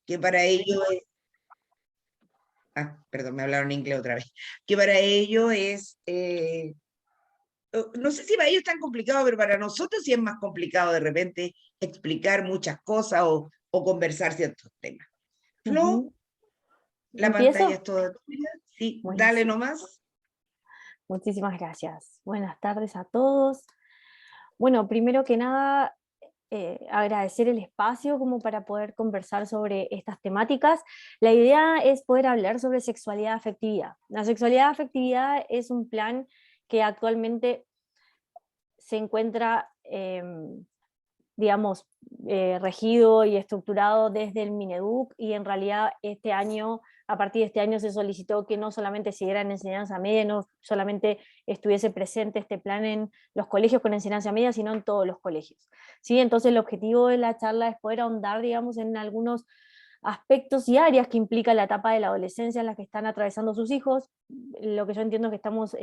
que para ello es, perdón, me hablaron en inglés otra vez, que para ello es, no sé si para ellos es tan complicado, pero para nosotros sí es más complicado de repente explicar muchas cosas o conversar ciertos temas. Flo, Ujú. la pantalla es ¿Empiezo? toda tuya. Sí, dale Buenísimo. nomás. Muchísimas gracias. Buenas tardes a todos. Bueno, primero que nada, agradecer el espacio como para poder conversar sobre estas temáticas. La idea es poder hablar sobre sexualidad afectividad. La sexualidad afectividad es un plan que actualmente se encuentra, digamos, regido y estructurado desde el Mineduc, y en realidad este año, a partir de este año se solicitó que no solamente siguiera en enseñanza media, no solamente estuviese presente este plan en los colegios con enseñanza media, sino en todos los colegios. ¿Sí? Entonces el objetivo de la charla es poder ahondar, digamos, en algunos aspectos y áreas que implica la etapa de la adolescencia en la que están atravesando sus hijos. Lo que yo entiendo es que estamos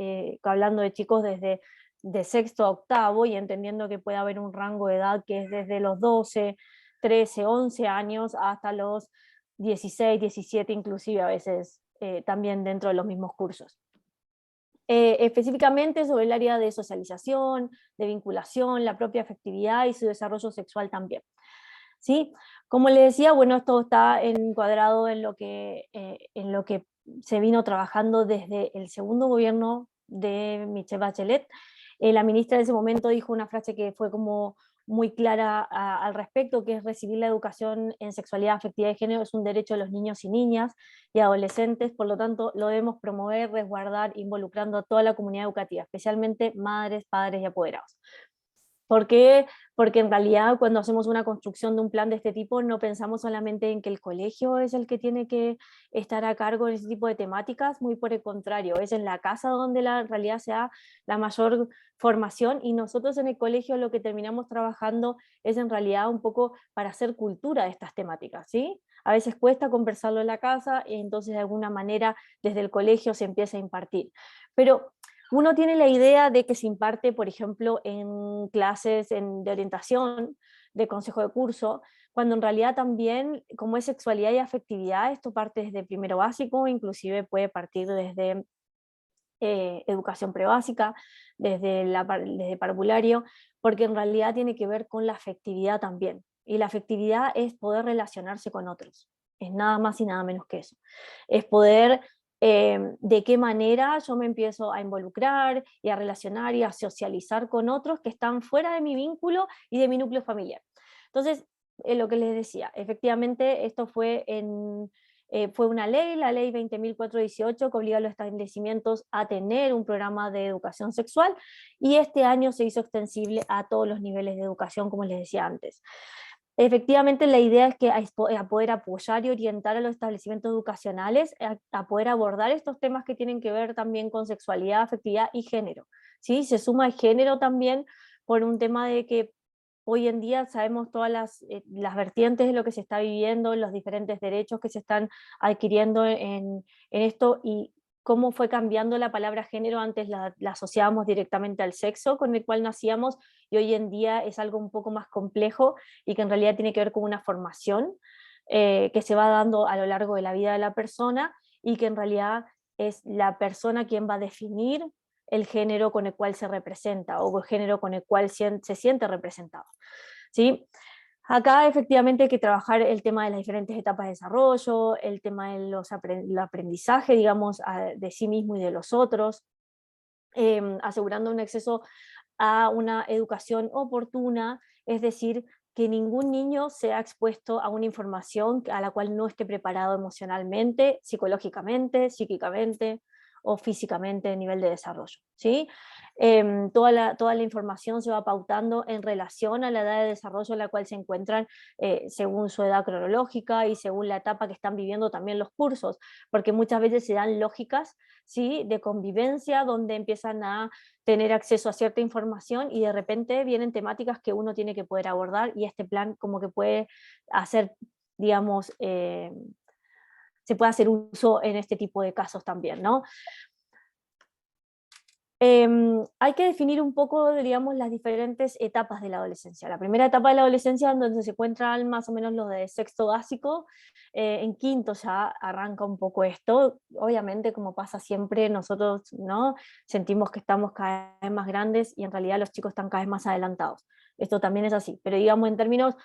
hablando de chicos desde de sexto a octavo, y entendiendo que puede haber un rango de edad que es desde los 12, 13, 11 años hasta los 16, 17, inclusive a veces también dentro de los mismos cursos. Específicamente sobre el área de socialización, de vinculación, la propia afectividad y su desarrollo sexual también. ¿Sí? Como le decía, bueno, esto está encuadrado en en lo que se vino trabajando desde el segundo gobierno de Michelle Bachelet. La ministra en ese momento dijo una frase que fue como muy clara al respecto, que es: recibir la educación en sexualidad, afectividad y género es un derecho de los niños y niñas y adolescentes, por lo tanto lo debemos promover, resguardar, involucrando a toda la comunidad educativa, especialmente madres, padres y apoderados. ¿Por qué? Porque en realidad cuando hacemos una construcción de un plan de este tipo no pensamos solamente en que el colegio es el que tiene que estar a cargo de ese tipo de temáticas, muy por el contrario, es en la casa donde en realidad se da la mayor formación, y nosotros en el colegio lo que terminamos trabajando es en realidad un poco para hacer cultura de estas temáticas, ¿sí? A veces cuesta conversarlo en la casa y entonces de alguna manera desde el colegio se empieza a impartir. Pero uno tiene la idea de que se imparte, por ejemplo, en clases de orientación, de consejo de curso, cuando en realidad también, como es sexualidad y afectividad, esto parte desde primero básico, inclusive puede partir desde educación prebásica, desde parvulario, porque en realidad tiene que ver con la afectividad también. Y la afectividad es poder relacionarse con otros, es nada más y nada menos que eso. Es poder, de qué manera yo me empiezo a involucrar y a relacionar y a socializar con otros que están fuera de mi vínculo y de mi núcleo familiar. Entonces, lo que les decía, efectivamente esto fue una ley, la ley 20.418, que obliga a los establecimientos a tener un programa de educación sexual, y este año se hizo extensible a todos los niveles de educación, como les decía antes. Efectivamente, la idea es que a poder apoyar y orientar a los establecimientos educacionales a poder abordar estos temas que tienen que ver también con sexualidad, afectividad y género. ¿Sí? Se suma el género también por un tema de que hoy en día sabemos todas las vertientes de lo que se está viviendo, los diferentes derechos que se están adquiriendo en esto, y cómo fue cambiando la palabra género. Antes la asociábamos directamente al sexo con el cual nacíamos, y hoy en día es algo un poco más complejo y que en realidad tiene que ver con una formación que se va dando a lo largo de la vida de la persona, y que en realidad es la persona quien va a definir el género con el cual se representa o el género con el cual se siente representado. ¿Sí? Acá efectivamente hay que trabajar el tema de las diferentes etapas de desarrollo, el tema de el aprendizaje, digamos, de sí mismo y de los otros, asegurando un acceso a una educación oportuna, es decir, que ningún niño sea expuesto a una información a la cual no esté preparado emocionalmente, psicológicamente, psíquicamente o físicamente a nivel de desarrollo, ¿sí? Toda la información se va pautando en relación a la edad de desarrollo en la cual se encuentran, según su edad cronológica y según la etapa que están viviendo también los cursos, porque muchas veces se dan lógicas, ¿sí?, de convivencia, donde empiezan a tener acceso a cierta información y de repente vienen temáticas que uno tiene que poder abordar, y este plan como que puede hacer, digamos, se puede hacer uso en este tipo de casos también, ¿no? Hay que definir un poco, digamos, las diferentes etapas de la adolescencia. La primera etapa de la adolescencia, donde se encuentran más o menos los de sexto básico, en quinto ya arranca un poco esto. Obviamente, como pasa siempre, nosotros, ¿no?, sentimos que estamos cada vez más grandes y en realidad los chicos están cada vez más adelantados. Esto también es así, pero digamos en términos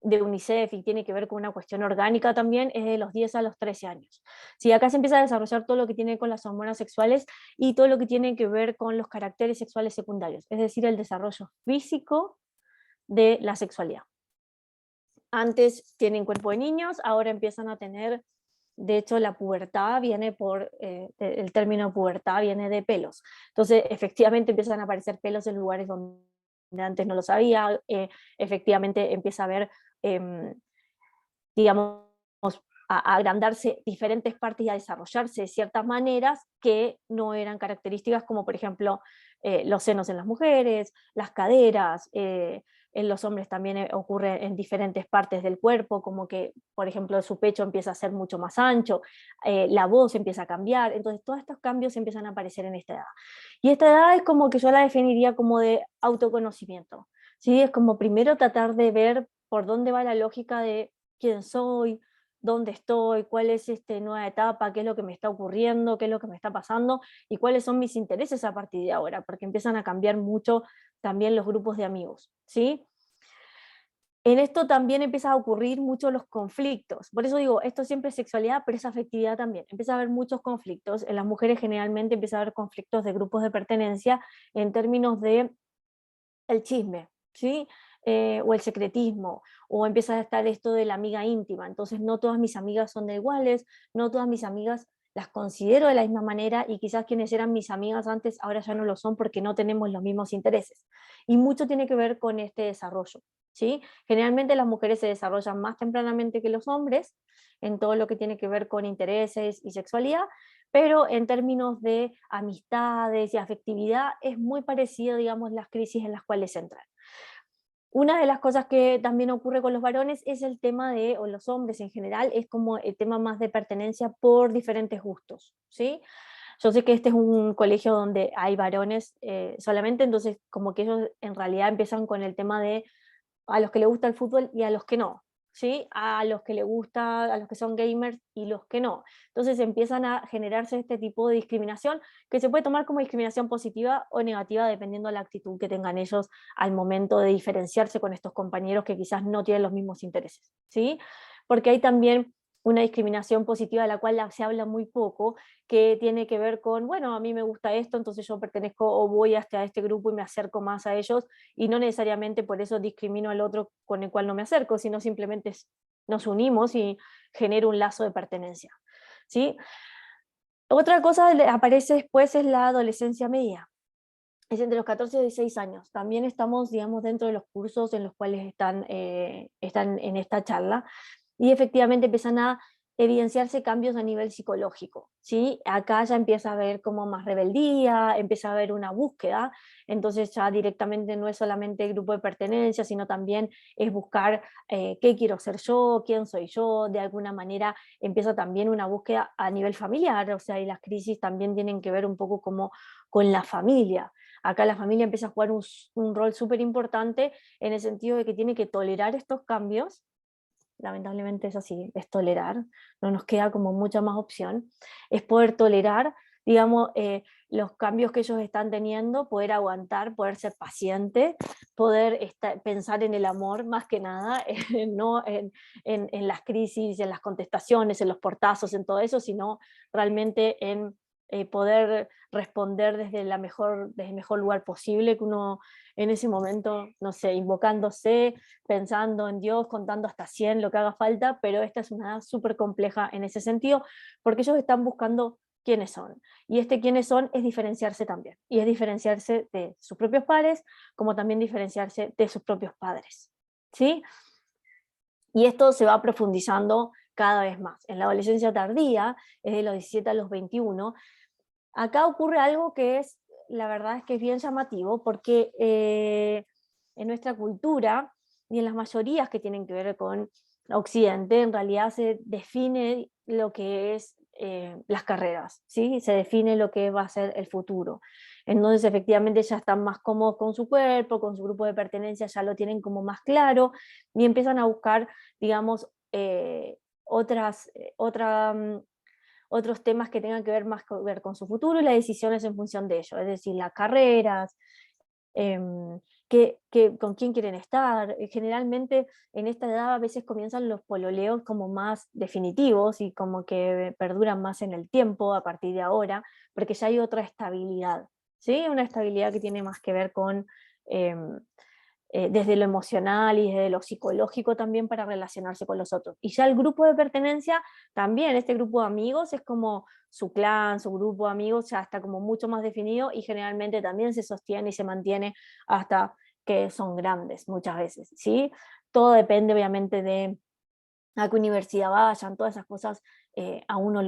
de UNICEF y tiene que ver con una cuestión orgánica también, es de los 10 a los 13 años. Sí, acá se empieza a desarrollar todo lo que tiene con las hormonas sexuales y todo lo que tiene que ver con los caracteres sexuales secundarios, es decir, el desarrollo físico de la sexualidad. Antes tienen cuerpo de niños, ahora empiezan a tener, de hecho la pubertad viene por, el término pubertad viene de pelos. Entonces, efectivamente empiezan a aparecer pelos en lugares donde antes no los había, efectivamente empieza a haber, em, digamos, a agrandarse diferentes partes y a desarrollarse de ciertas maneras que no eran características, como por ejemplo los senos en las mujeres, las caderas, en los hombres también ocurre en diferentes partes del cuerpo, como que por ejemplo su pecho empieza a ser mucho más ancho, la voz empieza a cambiar, entonces todos estos cambios empiezan a aparecer en esta edad. Y esta edad es como que yo la definiría como de autoconocimiento, ¿sí? Es como primero tratar de ver por dónde va la lógica de quién soy, dónde estoy, cuál es esta nueva etapa, qué es lo que me está ocurriendo, qué es lo que me está pasando y cuáles son mis intereses a partir de ahora, porque empiezan a cambiar mucho también los grupos de amigos, ¿sí? En esto también empiezan a ocurrir mucho los conflictos. Por eso digo, esto siempre es sexualidad, pero es afectividad también. Empieza a haber muchos conflictos. En las mujeres generalmente empieza a haber conflictos de grupos de pertenencia en términos de el chisme, ¿sí? O el secretismo, o empieza a estar esto de la amiga íntima, entonces no todas mis amigas son de iguales, no todas mis amigas las considero de la misma manera y quizás quienes eran mis amigas antes ahora ya no lo son porque no tenemos los mismos intereses. Y mucho tiene que ver con este desarrollo, ¿sí? Generalmente las mujeres se desarrollan más tempranamente que los hombres en todo lo que tiene que ver con intereses y sexualidad, pero en términos de amistades y afectividad es muy parecido, digamos, las crisis en las cuales entran. Una de las cosas que también ocurre con los varones es el tema de, o los hombres en general, es como el tema más de pertenencia por diferentes gustos, ¿sí? Yo sé que este es un colegio donde hay varones solamente, entonces como que ellos en realidad empiezan con el tema de a los que les gusta el fútbol y a los que no, ¿sí? A los que les gusta, a los que son gamers y los que no. Entonces empiezan a generarse este tipo de discriminación que se puede tomar como discriminación positiva o negativa dependiendo de la actitud que tengan ellos al momento de diferenciarse con estos compañeros que quizás no tienen los mismos intereses, ¿sí? Porque hay también una discriminación positiva de la cual se habla muy poco, que tiene que ver con, bueno, a mí me gusta esto, entonces yo pertenezco o voy hasta este grupo y me acerco más a ellos, y no necesariamente por eso discrimino al otro con el cual no me acerco, sino simplemente nos unimos y genero un lazo de pertenencia, ¿sí? Otra cosa que aparece después es la adolescencia media. Es entre los 14 y 16 años. También estamos, digamos, dentro de los cursos en los cuales están en esta charla y efectivamente empiezan a evidenciarse cambios a nivel psicológico, ¿sí? Acá ya empieza a haber como más rebeldía, empieza a haber una búsqueda, entonces ya directamente no es solamente el grupo de pertenencia, sino también es buscar qué quiero ser yo, quién soy yo, de alguna manera empieza también una búsqueda a nivel familiar, o sea, y las crisis también tienen que ver un poco como con la familia. Acá la familia empieza a jugar un rol súper importante en el sentido de que tiene que tolerar estos cambios. Lamentablemente es así, es tolerar, no nos queda como mucha más opción, es poder tolerar, digamos, los cambios que ellos están teniendo, poder aguantar, poder ser paciente, poder pensar en el amor más que nada, no en las crisis, en las contestaciones, en los portazos, en todo eso, sino realmente en poder responder desde el mejor lugar posible, que uno en ese momento, no sé, invocándose, pensando en Dios, contando hasta 100, lo que haga falta, pero esta es una edad súper compleja en ese sentido, porque ellos están buscando quiénes son. Y este quiénes son es diferenciarse también, y es diferenciarse de sus propios pares, como también diferenciarse de sus propios padres, ¿sí? Y esto se va profundizando cada vez más. En la adolescencia tardía, es de los 17 a los 21, acá ocurre algo que es, la verdad es que es bien llamativo, porque en nuestra cultura y en las mayorías que tienen que ver con Occidente, en realidad se define lo que es las carreras, ¿sí? Se define lo que va a ser el futuro. Entonces efectivamente ya están más cómodos con su cuerpo, con su grupo de pertenencia, ya lo tienen como más claro, y empiezan a buscar, digamos, otras, otros temas que tengan que ver más con su futuro y las decisiones en función de ello, es decir, las carreras, em, con quién quieren estar. Generalmente en esta edad a veces comienzan los pololeos como más definitivos y como que perduran más en el tiempo a partir de ahora, porque ya hay otra estabilidad, ¿sí? Una estabilidad que tiene más que ver con... em, desde lo emocional y desde lo psicológico también para relacionarse con los otros. Y ya el grupo de pertenencia, también este grupo de amigos es como su clan, su grupo de amigos ya está como mucho más definido y generalmente también se sostiene y se mantiene hasta que son grandes muchas veces, ¿sí? Todo depende obviamente de a qué universidad vayan, todas esas cosas a uno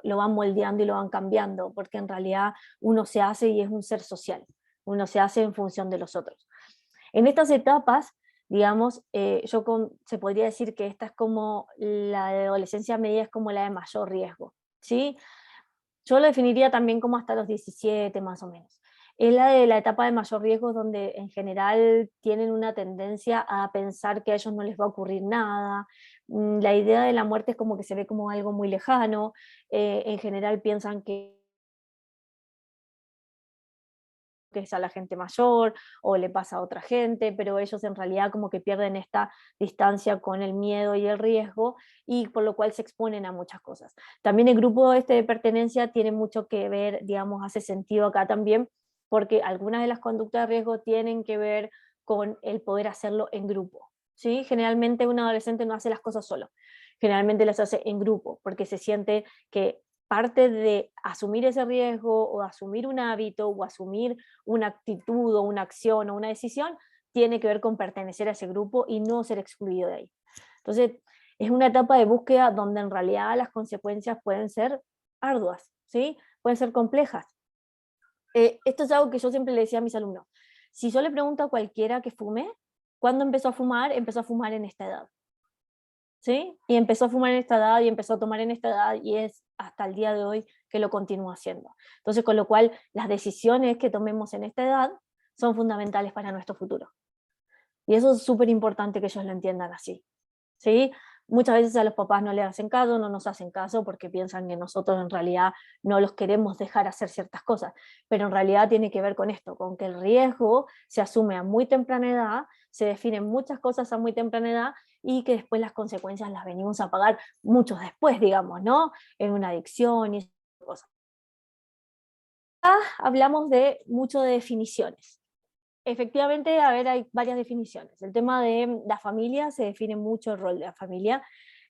lo van moldeando y lo van cambiando, porque en realidad uno se hace y es un ser social, uno se hace en función de los otros. En estas etapas, digamos, se podría decir que esta es como la de adolescencia media, es como la de mayor riesgo, ¿sí? Yo lo definiría también como hasta los 17 más o menos. Es la de la etapa de mayor riesgo donde en general tienen una tendencia a pensar que a ellos no les va a ocurrir nada. La idea de la muerte es como que se ve como algo muy lejano. En general piensan que es a la gente mayor o le pasa a otra gente, pero ellos en realidad como que pierden esta distancia con el miedo y el riesgo y por lo cual se exponen a muchas cosas. También el grupo este de pertenencia tiene mucho que ver, digamos, hace sentido acá también, porque algunas de las conductas de riesgo tienen que ver con el poder hacerlo en grupo. ¿Sí? Generalmente un adolescente no hace las cosas solo, generalmente las hace en grupo, porque se siente que parte de asumir ese riesgo o asumir un hábito o asumir una actitud o una acción o una decisión tiene que ver con pertenecer a ese grupo y no ser excluido de ahí. Entonces, es una etapa de búsqueda donde en realidad las consecuencias pueden ser arduas, ¿sí? Pueden ser complejas. Esto es algo que yo siempre le decía a mis alumnos. Si yo le pregunto a cualquiera que fume, ¿cuándo empezó a fumar en esta edad. ¿Sí? Y empezó a fumar en esta edad y empezó a tomar en esta edad y es hasta el día de hoy que lo continúa haciendo. Entonces, con lo cual, las decisiones que tomemos en esta edad son fundamentales para nuestro futuro. Y eso es súper importante que ellos lo entiendan así. ¿Sí? Muchas veces a los papás no les hacen caso, no nos hacen caso porque piensan que nosotros en realidad no los queremos dejar hacer ciertas cosas, pero en realidad tiene que ver con esto, con que el riesgo se asume a muy temprana edad, se definen muchas cosas a muy temprana edad y que después las consecuencias las venimos a pagar muchos después, digamos, ¿no? En una adicción y esas cosas. Hablamos de mucho de definiciones. Efectivamente, a ver, hay varias definiciones. El tema de la familia, se define mucho el rol de la familia.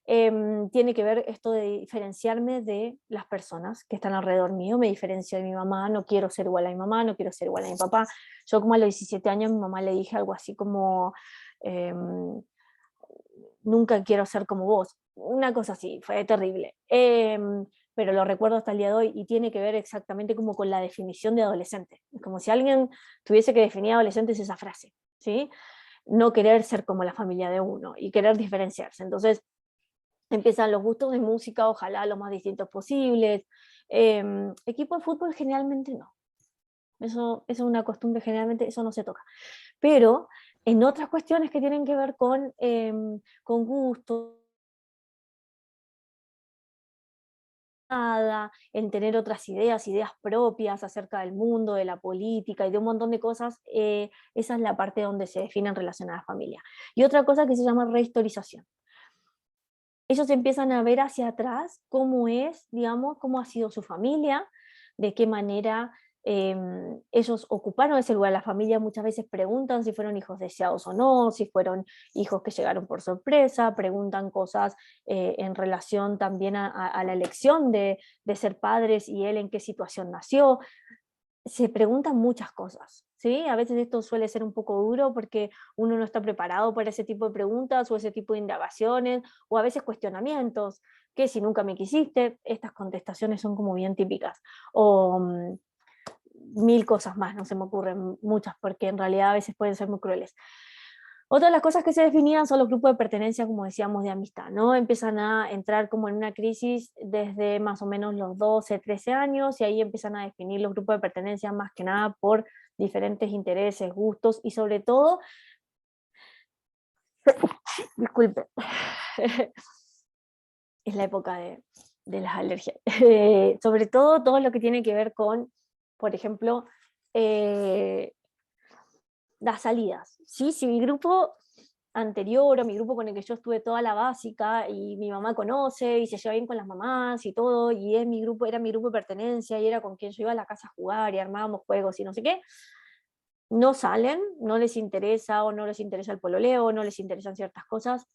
Tiene que ver esto de diferenciarme de las personas que están alrededor mío, me diferencio de mi mamá, no quiero ser igual a mi mamá, no quiero ser igual a mi papá. Yo como a los 17 años a mi mamá le dije algo así como, nunca quiero ser como vos. Una cosa así, fue terrible. Pero lo recuerdo hasta el día de hoy y tiene que ver exactamente como con la definición de adolescente. Es como si alguien tuviese que definir adolescente es esa frase, ¿sí? No querer ser como la familia de uno y querer diferenciarse. Entonces empiezan los gustos de música, ojalá los más distintos posibles. Equipo de fútbol generalmente no. Eso es una costumbre, generalmente eso no se toca. Pero en otras cuestiones que tienen que ver con gusto, en tener otras ideas, ideas propias acerca del mundo, de la política y de un montón de cosas, esa es la parte donde se define en relación a la familia. Y otra cosa que se llama rehistorización. Ellos empiezan a ver hacia atrás cómo es, digamos, cómo ha sido su familia, de qué manera ellos ocuparon ese lugar. La familia muchas veces preguntan si fueron hijos deseados o no, si fueron hijos que llegaron por sorpresa, preguntan cosas en relación también a la elección de ser padres y él en qué situación nació. Se preguntan muchas cosas, ¿sí? A veces esto suele ser un poco duro porque uno no está preparado para ese tipo de preguntas o ese tipo de indagaciones o a veces cuestionamientos, que si nunca me quisiste, estas contestaciones son como bien típicas. O mil cosas más, no se me ocurren muchas porque en realidad a veces pueden ser muy crueles. Otra de las cosas que se definían son los grupos de pertenencia, como decíamos, de amistad, ¿no? Empiezan a entrar como en una crisis desde más o menos los 12, 13 años, y ahí empiezan a definir los grupos de pertenencia más que nada por diferentes intereses, gustos, y sobre todo, disculpe, es la época de las alergias, sobre todo lo que tiene que ver con, por ejemplo, eh, las salidas, ¿sí? Si mi grupo anterior o mi grupo con el que yo estuve toda la básica y mi mamá conoce y se lleva bien con las mamás y todo, y es mi grupo, era mi grupo de pertenencia y era con quien yo iba a la casa a jugar y armábamos juegos y no sé qué, no salen, no les interesa o no les interesa el pololeo, no les interesan ciertas cosas,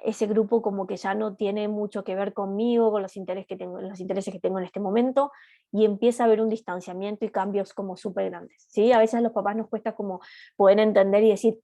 ese grupo como que ya no tiene mucho que ver conmigo, con los intereses que tengo en este momento, y empieza a haber un distanciamiento y cambios como súper grandes, ¿sí? A veces a los papás nos cuesta como poder entender y decir,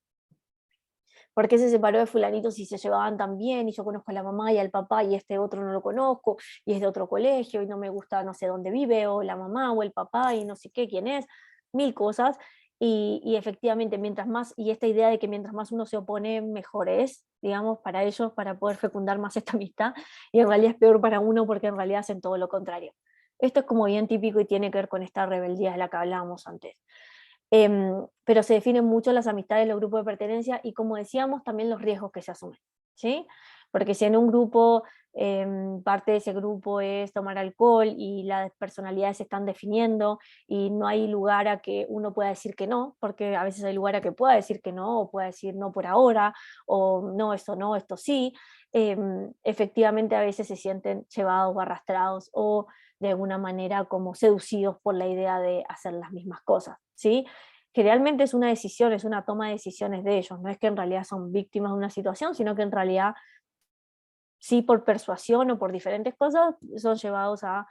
¿por qué se separó de fulanito si se llevaban tan bien y yo conozco a la mamá y al papá y este otro no lo conozco y es de otro colegio y no me gusta no sé dónde vive o la mamá o el papá y no sé qué, quién es, mil cosas. Y efectivamente, mientras más, y esta idea de que mientras más uno se opone, mejor es, digamos, para ellos, para poder fecundar más esta amistad, y en realidad es peor para uno porque en realidad hacen todo lo contrario. Esto es como bien típico y tiene que ver con esta rebeldía de la que hablábamos antes. Pero se definen mucho las amistades, los grupos de pertenencia y, como decíamos, también los riesgos que se asumen, ¿sí? Porque si en un grupo, parte de ese grupo es tomar alcohol y las personalidades se están definiendo y no hay lugar a que uno pueda decir que no, porque a veces hay lugar a que pueda decir que no, o pueda decir no por ahora, o no, esto sí, efectivamente a veces se sienten llevados o arrastrados o de alguna manera como seducidos por la idea de hacer las mismas cosas, ¿sí? Generalmente es una decisión, es una toma de decisiones de ellos, no es que en realidad son víctimas de una situación, sino que en realidad sí por persuasión o por diferentes cosas son llevados a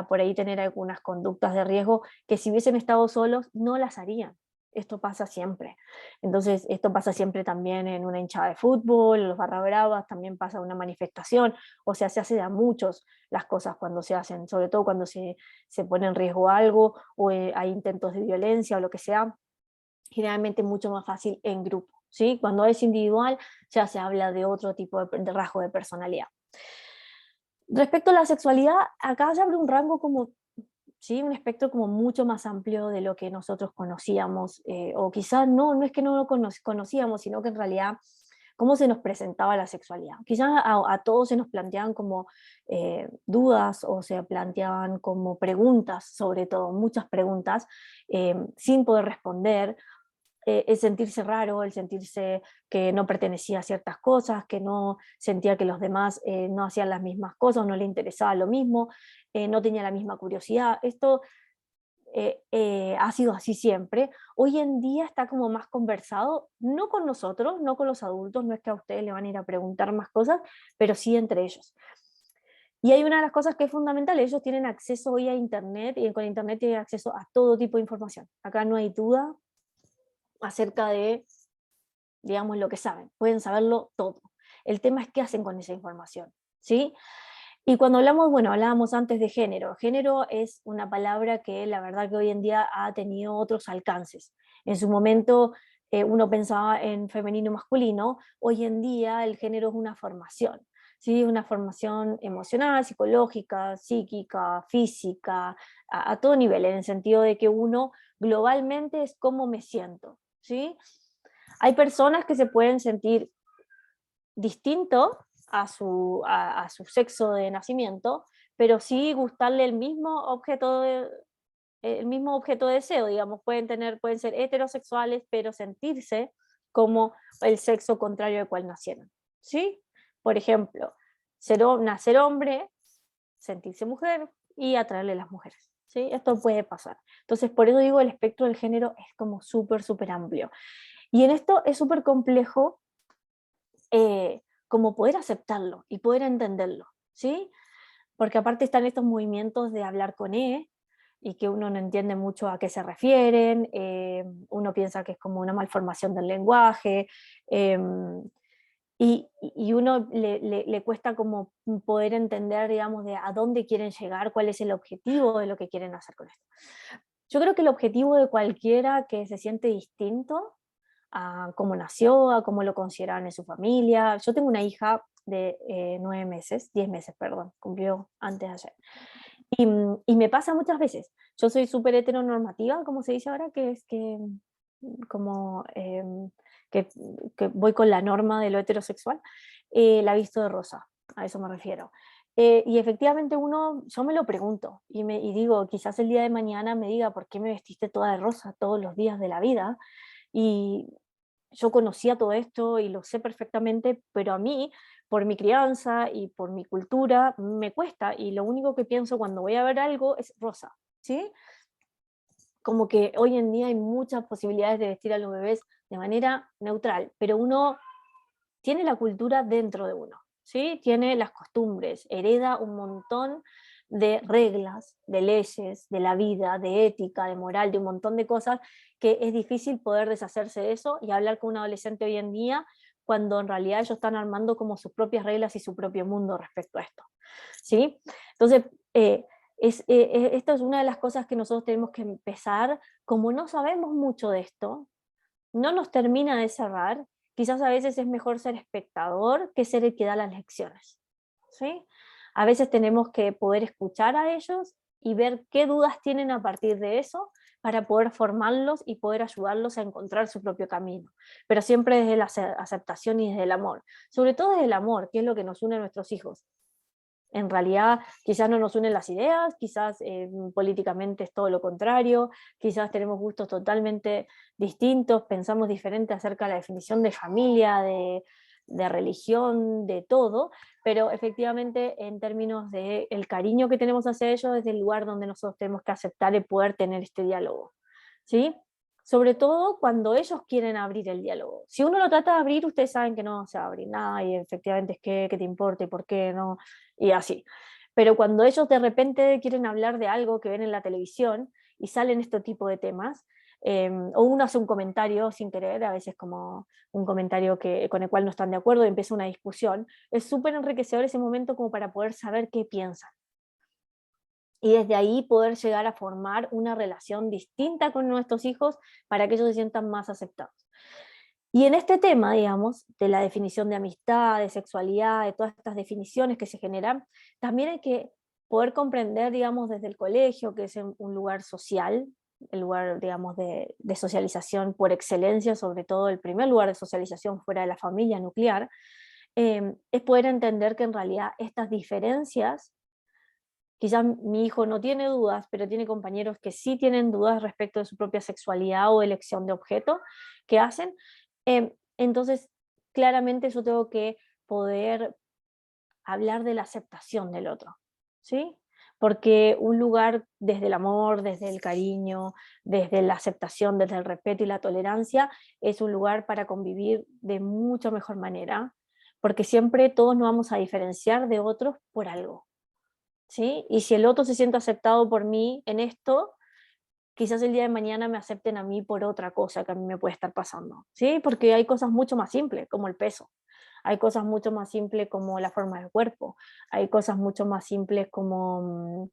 por ahí tener algunas conductas de riesgo que si hubiesen estado solos no las harían. Esto pasa siempre. Entonces, esto pasa siempre también en una hinchada de fútbol, en los barra bravas, también pasa en una manifestación, o sea, se hace de a muchos las cosas cuando se hacen, sobre todo cuando se pone en riesgo algo o hay intentos de violencia o lo que sea, generalmente mucho más fácil en grupo, ¿sí? Cuando es individual ya se habla de otro tipo de rasgo de personalidad. Respecto a la sexualidad, acá se abre un rango como, ¿sí? Un espectro como mucho más amplio de lo que nosotros conocíamos, o quizás no es que no lo conocíamos, sino que en realidad cómo se nos presentaba la sexualidad. Quizás a todos se nos planteaban como dudas o se planteaban como preguntas, sobre todo muchas preguntas, sin poder responder, el sentirse raro, el sentirse que no pertenecía a ciertas cosas, que no sentía que los demás no hacían las mismas cosas, no le interesaba lo mismo, no tenía la misma curiosidad. Esto ha sido así siempre. Hoy en día está como más conversado, no con nosotros, no con los adultos, no es que a ustedes le van a ir a preguntar más cosas, pero sí entre ellos. Y hay una de las cosas que es fundamental, ellos tienen acceso hoy a Internet y con Internet tienen acceso a todo tipo de información. Acá no hay duda acerca de, digamos, lo que saben, pueden saberlo todo. El tema es qué hacen con esa información, ¿sí? Y cuando hablamos, bueno, hablábamos antes de género. Género es una palabra que la verdad que hoy en día ha tenido otros alcances. En su momento uno pensaba en femenino masculino, hoy en día el género es una formación, ¿sí? Una formación emocional, psicológica, psíquica, física, a todo nivel, en el sentido de que uno globalmente es cómo me siento, ¿sí? Hay personas que se pueden sentir distinto a su sexo de nacimiento, pero sí gustarle el mismo objeto de deseo, digamos, pueden ser heterosexuales, pero sentirse como el sexo contrario al cual nacieron, ¿sí? Por ejemplo, nacer hombre, sentirse mujer y atraerle las mujeres, ¿sí? Esto puede pasar. Entonces, por eso digo, el espectro del género es como súper amplio. Y en esto es súper complejo como poder aceptarlo y poder entenderlo, ¿sí? Porque aparte están estos movimientos de hablar con E, y que uno no entiende mucho a qué se refieren, uno piensa que es como una malformación del lenguaje, eh, y uno le cuesta como poder entender, digamos, de a dónde quieren llegar, cuál es el objetivo de lo que quieren hacer con esto. Yo creo que el objetivo de cualquiera que se siente distinto a cómo nació, a cómo lo consideraban en su familia. Yo tengo una hija de 9 meses, 10 meses, perdón, cumplió antes de ayer. Y me pasa muchas veces. Yo soy súper heteronormativa, como se dice ahora, que es que como que, que voy con la norma de lo heterosexual, la he visto de rosa, a eso me refiero. Y efectivamente yo me lo pregunto y digo, quizás el día de mañana me diga, ¿por qué me vestiste toda de rosa todos los días de la vida? Y yo conocía todo esto y lo sé perfectamente, pero a mí, por mi crianza y por mi cultura, me cuesta, y lo único que pienso cuando voy a ver algo es rosa, ¿sí? Como que hoy en día hay muchas posibilidades de vestir a los bebés de manera neutral, pero uno tiene la cultura dentro de uno, ¿sí? Tiene las costumbres, hereda un montón de reglas, de leyes, de la vida, de ética, de moral, de un montón de cosas que es difícil poder deshacerse de eso y hablar con un adolescente hoy en día cuando en realidad ellos están armando como sus propias reglas y su propio mundo respecto a esto, ¿sí? Entonces, esto es una de las cosas que nosotros tenemos que empezar, como no sabemos mucho de esto, no nos termina de cerrar, quizás a veces es mejor ser espectador que ser el que da las lecciones, ¿sí? A veces tenemos que poder escuchar a ellos y ver qué dudas tienen a partir de eso para poder formarlos y poder ayudarlos a encontrar su propio camino, pero siempre desde la aceptación y desde el amor, sobre todo desde el amor, que es lo que nos une a nuestros hijos. En realidad quizás no nos unen las ideas, quizás políticamente es todo lo contrario, quizás tenemos gustos totalmente distintos, pensamos diferente acerca de la definición de familia, de religión, de todo, pero efectivamente en términos del cariño que tenemos hacia ellos es el lugar donde nosotros tenemos que aceptar y poder tener este diálogo, ¿sí? Sobre todo cuando ellos quieren abrir el diálogo. Si uno lo trata de abrir, ustedes saben que no se va a abrir nada y efectivamente es que, ¿qué te importa y por qué no? Y así. Pero cuando ellos de repente quieren hablar de algo que ven en la televisión y salen este tipo de temas, o uno hace un comentario sin querer, a veces como un comentario con el cual no están de acuerdo y empieza una discusión, es súper enriquecedor ese momento como para poder saber qué piensan. Y desde ahí poder llegar a formar una relación distinta con nuestros hijos para que ellos se sientan más aceptados. Y en este tema, digamos, de la definición de amistad, de sexualidad, de todas estas definiciones que se generan, también hay que poder comprender, digamos, desde el colegio, que es un lugar social, el lugar, digamos, de socialización por excelencia, sobre todo el primer lugar de socialización fuera de la familia nuclear, es poder entender que en realidad estas diferencias, quizás mi hijo no tiene dudas, pero tiene compañeros que sí tienen dudas respecto de su propia sexualidad o elección de objeto que hacen. Entonces, claramente yo tengo que poder hablar de la aceptación del otro, ¿sí? Porque un lugar desde el amor, desde el cariño, desde la aceptación, desde el respeto y la tolerancia, es un lugar para convivir de mucho mejor manera, porque siempre todos nos vamos a diferenciar de otros por algo, ¿sí? Y si el otro se siente aceptado por mí en esto, quizás el día de mañana me acepten a mí por otra cosa que a mí me puede estar pasando, ¿sí? Porque hay cosas mucho más simples, como el peso. Hay cosas mucho más simples como la forma del cuerpo. Hay cosas mucho más simples como,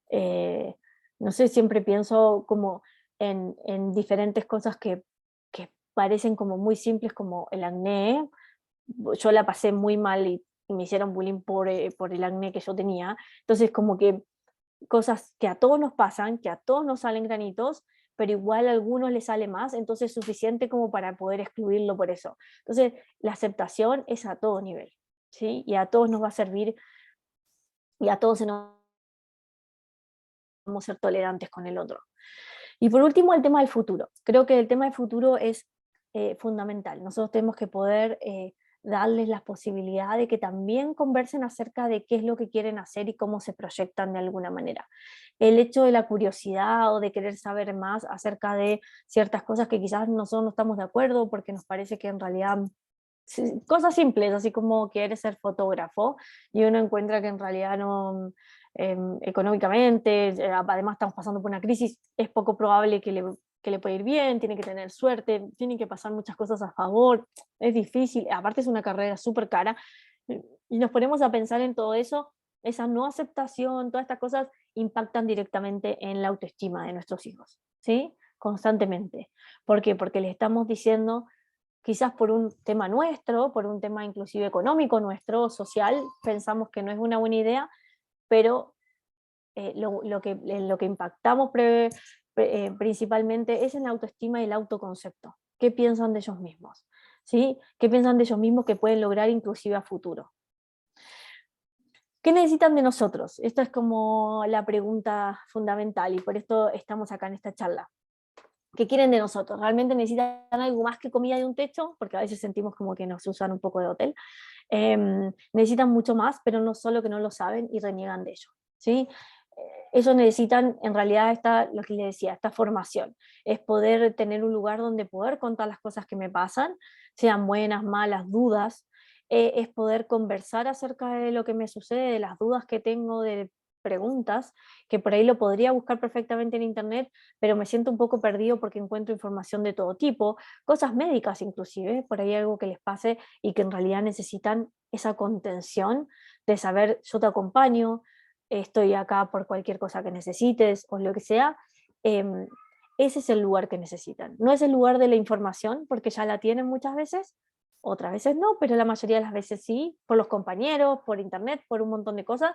eh, no sé, siempre pienso como en diferentes cosas que parecen como muy simples, como el acné. Yo la pasé muy mal y me hicieron bullying por el acné que yo tenía. Entonces, como que cosas que a todos nos pasan, que a todos nos salen granitos, pero igual a algunos les sale más, entonces es suficiente como para poder excluirlo por eso. Entonces, la aceptación es a todo nivel, ¿sí? Y a todos nos va a servir y a todos se nos vamos a ser tolerantes con el otro. Y por último, el tema del futuro. Creo que el tema del futuro es fundamental. Nosotros tenemos que poder darles la posibilidad de que también conversen acerca de qué es lo que quieren hacer y cómo se proyectan de alguna manera. El hecho de la curiosidad o de querer saber más acerca de ciertas cosas que quizás nosotros no estamos de acuerdo porque nos parece que en realidad cosas simples, así como quieres ser fotógrafo y uno encuentra que en realidad no, económicamente, además estamos pasando por una crisis, es poco probable que le pueda ir bien, tiene que tener suerte, tiene que pasar muchas cosas a favor, es difícil, aparte es una carrera súper cara, y nos ponemos a pensar en todo eso, esa no aceptación, todas estas cosas impactan directamente en la autoestima de nuestros hijos, ¿sí? constantemente. ¿Por qué? Porque le estamos diciendo, quizás por un tema nuestro, por un tema inclusive económico nuestro, social, pensamos que no es una buena idea, pero lo que impactamos principalmente es en la autoestima y el autoconcepto. ¿Qué piensan de ellos mismos? ¿Sí? ¿Qué piensan de ellos mismos que pueden lograr inclusive a futuro? ¿Qué necesitan de nosotros? Esta es como la pregunta fundamental y por esto estamos acá en esta charla. ¿Qué quieren de nosotros? ¿Realmente necesitan algo más que comida y un techo? Porque a veces sentimos como que nos usan un poco de hotel. Necesitan mucho más, pero no solo que no lo saben y reniegan de ello. ¿Sí? Ellos necesitan, en realidad, lo que les decía, esta formación, es poder tener un lugar donde poder contar las cosas que me pasan, sean buenas, malas, dudas, es poder conversar acerca de lo que me sucede, de las dudas que tengo, de preguntas, que por ahí lo podría buscar perfectamente en internet, pero me siento un poco perdido porque encuentro información de todo tipo, cosas médicas inclusive, por ahí algo que les pase y que en realidad necesitan esa contención de saber, yo te acompaño, estoy acá por cualquier cosa que necesites o lo que sea, ese es el lugar que necesitan. No es el lugar de la información, porque ya la tienen muchas veces, otras veces no, pero la mayoría de las veces sí, por los compañeros, por internet, por un montón de cosas.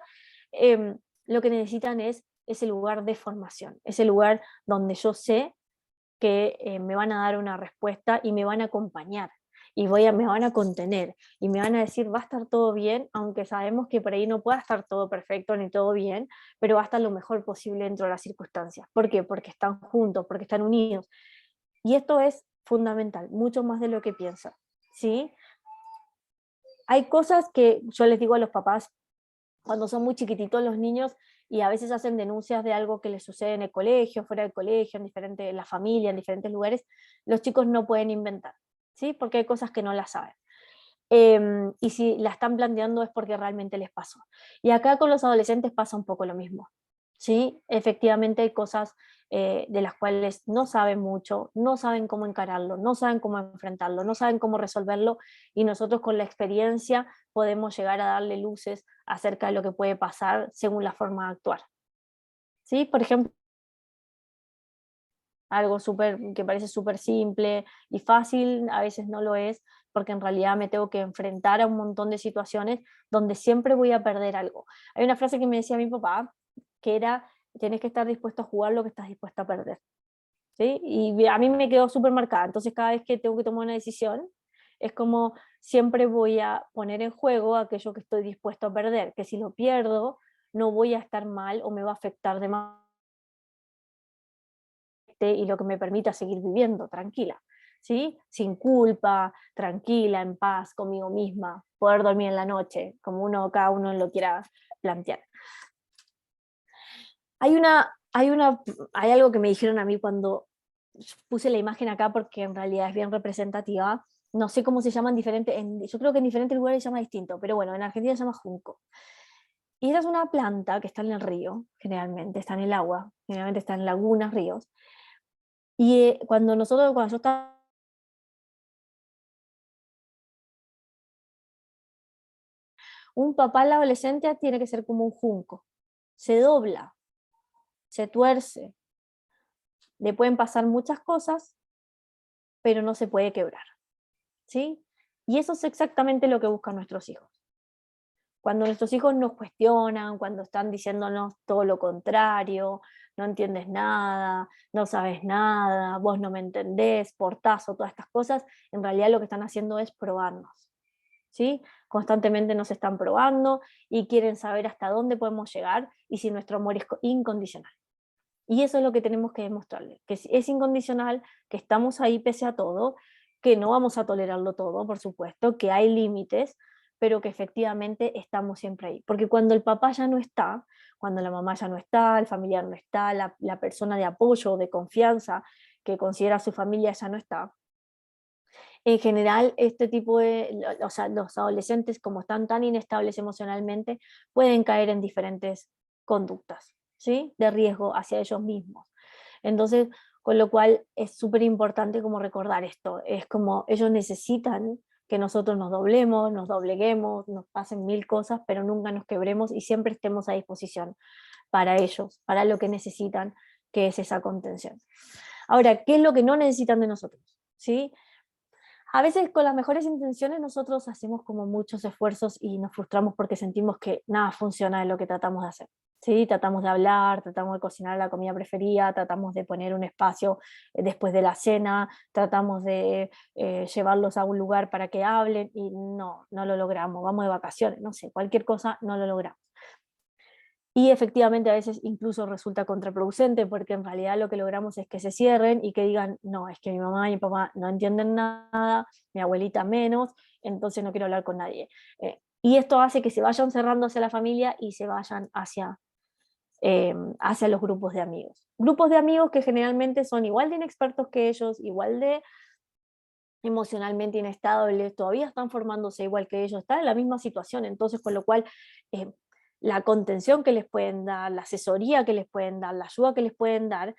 Lo que necesitan es ese lugar de formación, ese lugar donde yo sé que me van a dar una respuesta y me van a acompañar y me van a contener y me van a decir va a estar todo bien, aunque sabemos que por ahí no pueda estar todo perfecto ni todo bien, pero va a estar lo mejor posible dentro de las circunstancias. ¿Por qué? Porque están juntos, porque están unidos. Y esto es fundamental, mucho más de lo que piensan, ¿sí? Hay cosas que yo les digo a los papás cuando son muy chiquititos los niños y a veces hacen denuncias de algo que les sucede en el colegio, fuera del colegio, en la familia, en diferentes lugares, los chicos no pueden inventar, ¿sí? Porque hay cosas que no las saben. Y si la están planteando es porque realmente les pasó. Y acá con los adolescentes pasa un poco lo mismo. ¿Sí? Efectivamente hay cosas de las cuales no saben mucho, no saben cómo encararlo, no saben cómo enfrentarlo, no saben cómo resolverlo y nosotros con la experiencia podemos llegar a darle luces acerca de lo que puede pasar según la forma de actuar. ¿Sí? Por ejemplo, algo que parece súper simple y fácil, a veces no lo es, porque en realidad me tengo que enfrentar a un montón de situaciones donde siempre voy a perder algo. Hay una frase que me decía mi papá, que era, tienes que estar dispuesto a jugar lo que estás dispuesto a perder. ¿Sí? Y a mí me quedó súper marcada, entonces cada vez que tengo que tomar una decisión, es como siempre voy a poner en juego aquello que estoy dispuesto a perder, que si lo pierdo, no voy a estar mal o me va a afectar de más y lo que me permita seguir viviendo tranquila, ¿sí? Sin culpa, tranquila, en paz conmigo misma, poder dormir en la noche, como cada uno lo quiera plantear. Hay algo que me dijeron a mí cuando puse la imagen acá porque en realidad es bien representativa. No sé cómo se llaman diferentes, yo creo que en diferentes lugares se llama distinto, pero bueno, en Argentina se llama junco. Y esa es una planta que está en el río, generalmente, está en el agua, generalmente está en lagunas, ríos. Y cuando yo estaba, un papá en la adolescencia tiene que ser como un junco, se dobla, se tuerce, le pueden pasar muchas cosas, pero no se puede quebrar, ¿sí? Y eso es exactamente lo que buscan nuestros hijos. Cuando nuestros hijos nos cuestionan, cuando están diciéndonos todo lo contrario, no entiendes nada, no sabes nada, vos no me entendés, portazo, todas estas cosas, en realidad lo que están haciendo es probarnos, ¿sí? Constantemente nos están probando y quieren saber hasta dónde podemos llegar y si nuestro amor es incondicional. Y eso es lo que tenemos que demostrarles, que es incondicional, que estamos ahí pese a todo, que no vamos a tolerarlo todo, por supuesto, que hay límites, pero que efectivamente estamos siempre ahí. Porque cuando el papá ya no está, cuando la mamá ya no está, el familiar no está, la persona de apoyo, de confianza que considera su familia ya no está, en general este tipo o sea, los adolescentes como están tan inestables emocionalmente, pueden caer en diferentes conductas, ¿sí? De riesgo hacia ellos mismos. Entonces, con lo cual es súper importante como recordar esto, es como ellos necesitan que nosotros nos doblemos, nos dobleguemos, nos pasen mil cosas, pero nunca nos quebremos y siempre estemos a disposición para ellos, para lo que necesitan, que es esa contención. Ahora, ¿qué es lo que no necesitan de nosotros? ¿Sí? A veces con las mejores intenciones nosotros hacemos como muchos esfuerzos y nos frustramos porque sentimos que nada funciona de lo que tratamos de hacer. ¿Sí? Tratamos de hablar, tratamos de cocinar la comida preferida, tratamos de poner un espacio después de la cena, tratamos de llevarlos a un lugar para que hablen y no lo logramos. Vamos de vacaciones, no sé, cualquier cosa no lo logramos. Y efectivamente a veces incluso resulta contraproducente porque en realidad lo que logramos es que se cierren y que digan, no, es que mi mamá y mi papá no entienden nada, mi abuelita menos, entonces no quiero hablar con nadie. Y esto hace que se vayan cerrando hacia la familia y se vayan hacia los grupos de amigos. Grupos de amigos que generalmente son igual de inexpertos que ellos, igual de emocionalmente inestables, todavía están formándose igual que ellos, están en la misma situación, entonces con lo cual eh, la contención que les pueden dar, la asesoría que les pueden dar, la ayuda que les pueden dar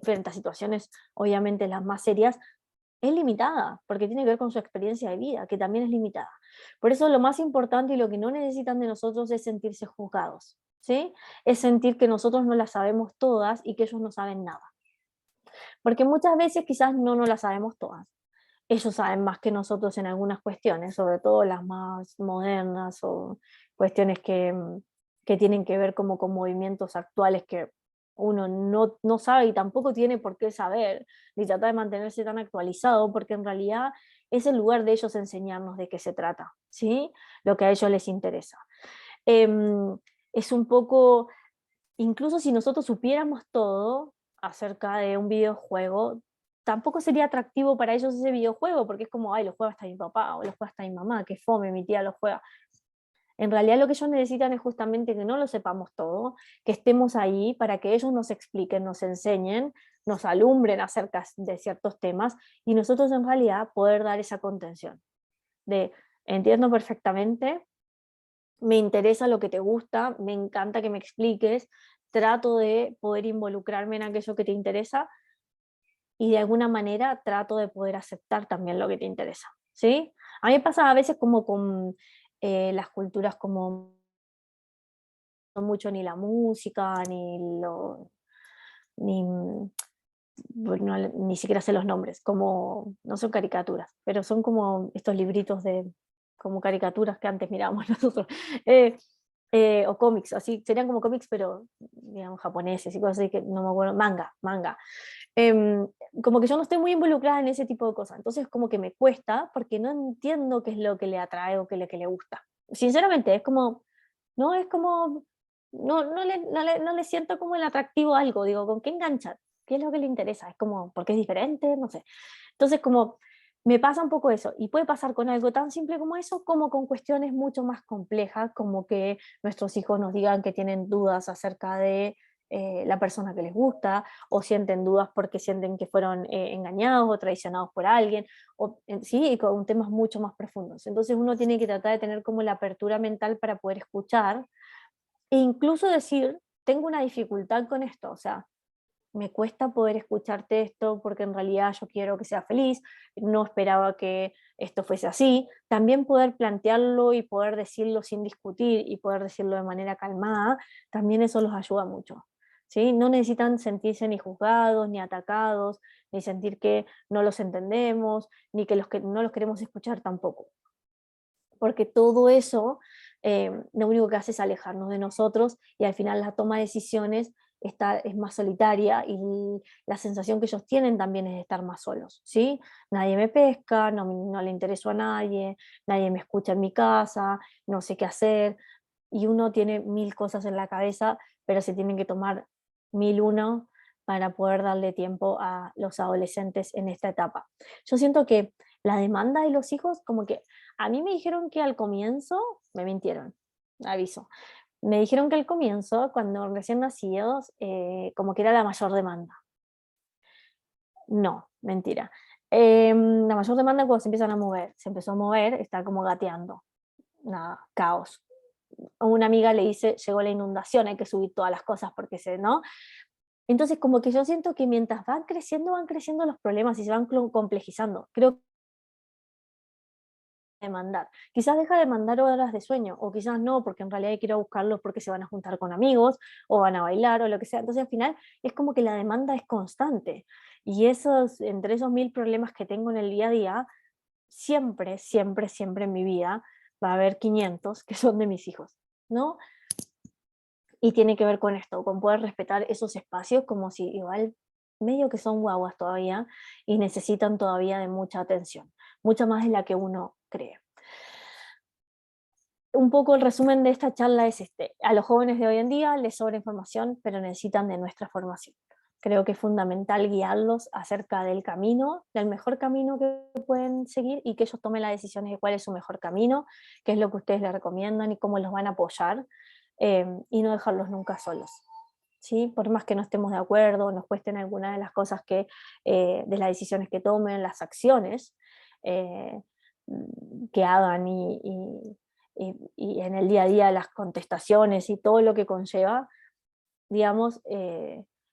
frente a situaciones obviamente las más serias, es limitada, porque tiene que ver con su experiencia de vida, que también es limitada. Por eso lo más importante y lo que no necesitan de nosotros es sentirse juzgados, ¿sí? Es sentir que nosotros no las sabemos todas y que ellos no saben nada. Porque muchas veces quizás no nos las sabemos todas. Ellos saben más que nosotros en algunas cuestiones, sobre todo las más modernas o cuestiones que tienen que ver como con movimientos actuales que uno no sabe y tampoco tiene por qué saber, ni tratar de mantenerse tan actualizado, porque en realidad es el lugar de ellos enseñarnos de qué se trata, ¿sí? Lo que a ellos les interesa. Es un poco, incluso si nosotros supiéramos todo acerca de un videojuego, tampoco sería atractivo para ellos ese videojuego, porque es como, ay, lo juega hasta mi papá o lo juega hasta mi mamá, qué fome, mi tía lo juega. En realidad lo que ellos necesitan es justamente que no lo sepamos todo, que estemos ahí para que ellos nos expliquen, nos enseñen, nos alumbren acerca de ciertos temas y nosotros en realidad poder dar esa contención de entiendo perfectamente, me interesa lo que te gusta, me encanta que me expliques, trato de poder involucrarme en aquello que te interesa y de alguna manera trato de poder aceptar también lo que te interesa, ¿sí? A mí me pasa a veces como con las culturas como no mucho ni la música, ni, bueno, ni siquiera sé los nombres, como, no son caricaturas, pero son como estos libritos de, como caricaturas que antes mirábamos nosotros, o cómics, así, serían como cómics, pero digamos japoneses y cosas así que no me acuerdo, manga. Em, Como que yo no estoy muy involucrada en ese tipo de cosas, entonces como que me cuesta porque no entiendo qué es lo que le atrae o qué es lo que le gusta. Sinceramente, es como, no, es como, no le siento como el atractivo a algo, digo, ¿con qué enganchar? ¿Qué es lo que le interesa? Es como, porque es diferente, no sé. Entonces como me pasa un poco eso, y puede pasar con algo tan simple como eso, como con cuestiones mucho más complejas, como que nuestros hijos nos digan que tienen dudas acerca de la persona que les gusta, o sienten dudas porque sienten que fueron engañados o traicionados por alguien, o sí, y con temas mucho más profundos. Entonces uno tiene que tratar de tener como la apertura mental para poder escuchar e incluso decir, tengo una dificultad con esto, o sea, me cuesta poder escucharte esto porque en realidad yo quiero que sea feliz, no esperaba que esto fuese así. También poder plantearlo y poder decirlo sin discutir y poder decirlo de manera calmada, también eso los ayuda mucho. ¿Sí? No necesitan sentirse ni juzgados, ni atacados, ni sentir que no los entendemos, ni que no los queremos escuchar tampoco. Porque todo eso lo único que hace es alejarnos de nosotros y al final la toma de decisiones es más solitaria y la sensación que ellos tienen también es de estar más solos, ¿sí? Nadie me pesca, no le intereso a nadie, nadie me escucha en mi casa, no sé qué hacer y uno tiene mil cosas en la cabeza, pero se tienen que tomar mil uno para poder darle tiempo a los adolescentes en esta etapa. Yo siento que la demanda de los hijos, como que a mí me dijeron que al comienzo, me mintieron, aviso, me dijeron que al comienzo, cuando recién nacidos, como que era la mayor demanda. No, mentira. La mayor demanda cuando se empiezan a mover, se empezó a mover, está como gateando, nada, caos. A una amiga le dice, llegó la inundación, hay que subir todas las cosas porque ¿no? Entonces como que yo siento que mientras van creciendo los problemas y se van complejizando. Creo demandar. Quizás deja de mandar horas de sueño, o quizás no, porque en realidad quiero buscarlos porque se van a juntar con amigos, o van a bailar, o lo que sea. Entonces al final es como que la demanda es constante. Y entre esos 1000 problemas que tengo en el día a día, siempre, siempre, siempre en mi vida va a haber 500 que son de mis hijos, ¿no? Y tiene que ver con esto, con poder respetar esos espacios como si igual medio que son guaguas todavía y necesitan todavía de mucha atención, mucha más de la que uno cree. Un poco el resumen de esta charla es este: a los jóvenes de hoy en día les sobra información, pero necesitan de nuestra formación. Creo que es fundamental guiarlos acerca del camino, del mejor camino que pueden seguir, y que ellos tomen las decisiones de cuál es su mejor camino, qué es lo que ustedes les recomiendan y cómo los van a apoyar, y no dejarlos nunca solos. ¿Sí? Por más que no estemos de acuerdo, nos cuesten algunas de las cosas de las decisiones que tomen, las acciones que hagan y en el día a día las contestaciones y todo lo que conlleva, digamos,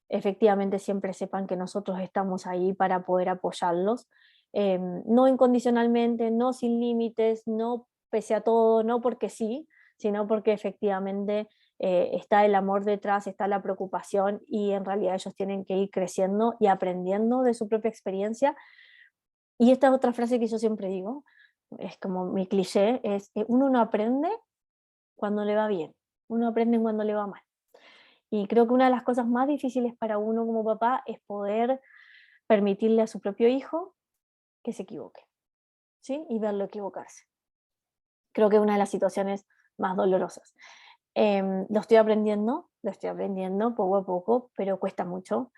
efectivamente siempre sepan que nosotros estamos ahí para poder apoyarlos, no incondicionalmente, no sin límites, no pese a todo, no porque sí, sino porque efectivamente está el amor detrás, está la preocupación, y en realidad ellos tienen que ir creciendo y aprendiendo de su propia experiencia. Y esta es otra frase que yo siempre digo, es como mi cliché, es uno no aprende cuando le va bien, uno aprende cuando le va mal. Y creo que una de las cosas más difíciles para uno como papá es poder permitirle a su propio hijo que se equivoque, ¿sí? Y verlo equivocarse. Creo que es una de las situaciones más dolorosas. Lo estoy aprendiendo poco a poco, pero cuesta mucho,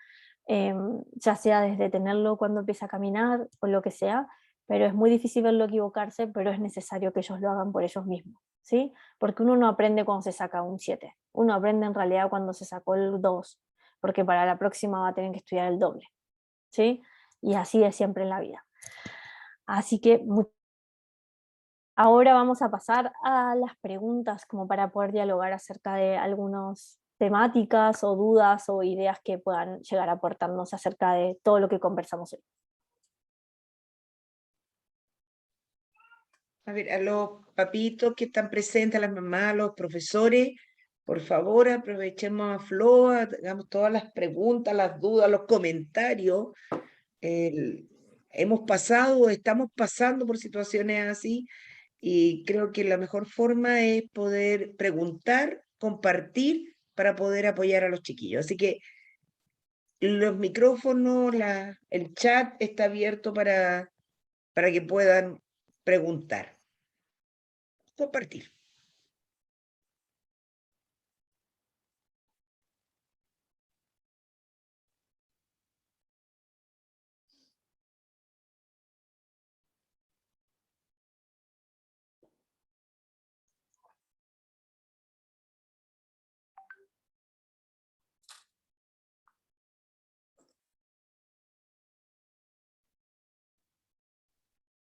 ya sea desde tenerlo cuando empieza a caminar o lo que sea, pero es muy difícil verlo equivocarse, pero es necesario que ellos lo hagan por ellos mismos, ¿sí? Porque uno no aprende cuando se saca un 7, uno aprende en realidad cuando se sacó el 2, porque para la próxima va a tener que estudiar el doble, ¿sí? Y así es siempre en la vida. Así que ahora vamos a pasar a las preguntas como para poder dialogar acerca de algunas temáticas o dudas o ideas que puedan llegar a aportarnos acerca de todo lo que conversamos hoy. A ver, a los papitos que están presentes, a las mamás, a los profesores, por favor, aprovechemos a Flo, hagamos todas las preguntas, las dudas, los comentarios. Hemos pasado, estamos pasando por situaciones así, y creo que la mejor forma es poder preguntar, compartir para poder apoyar a los chiquillos. Así que los micrófonos, el chat está abierto para que puedan preguntar. Compartir.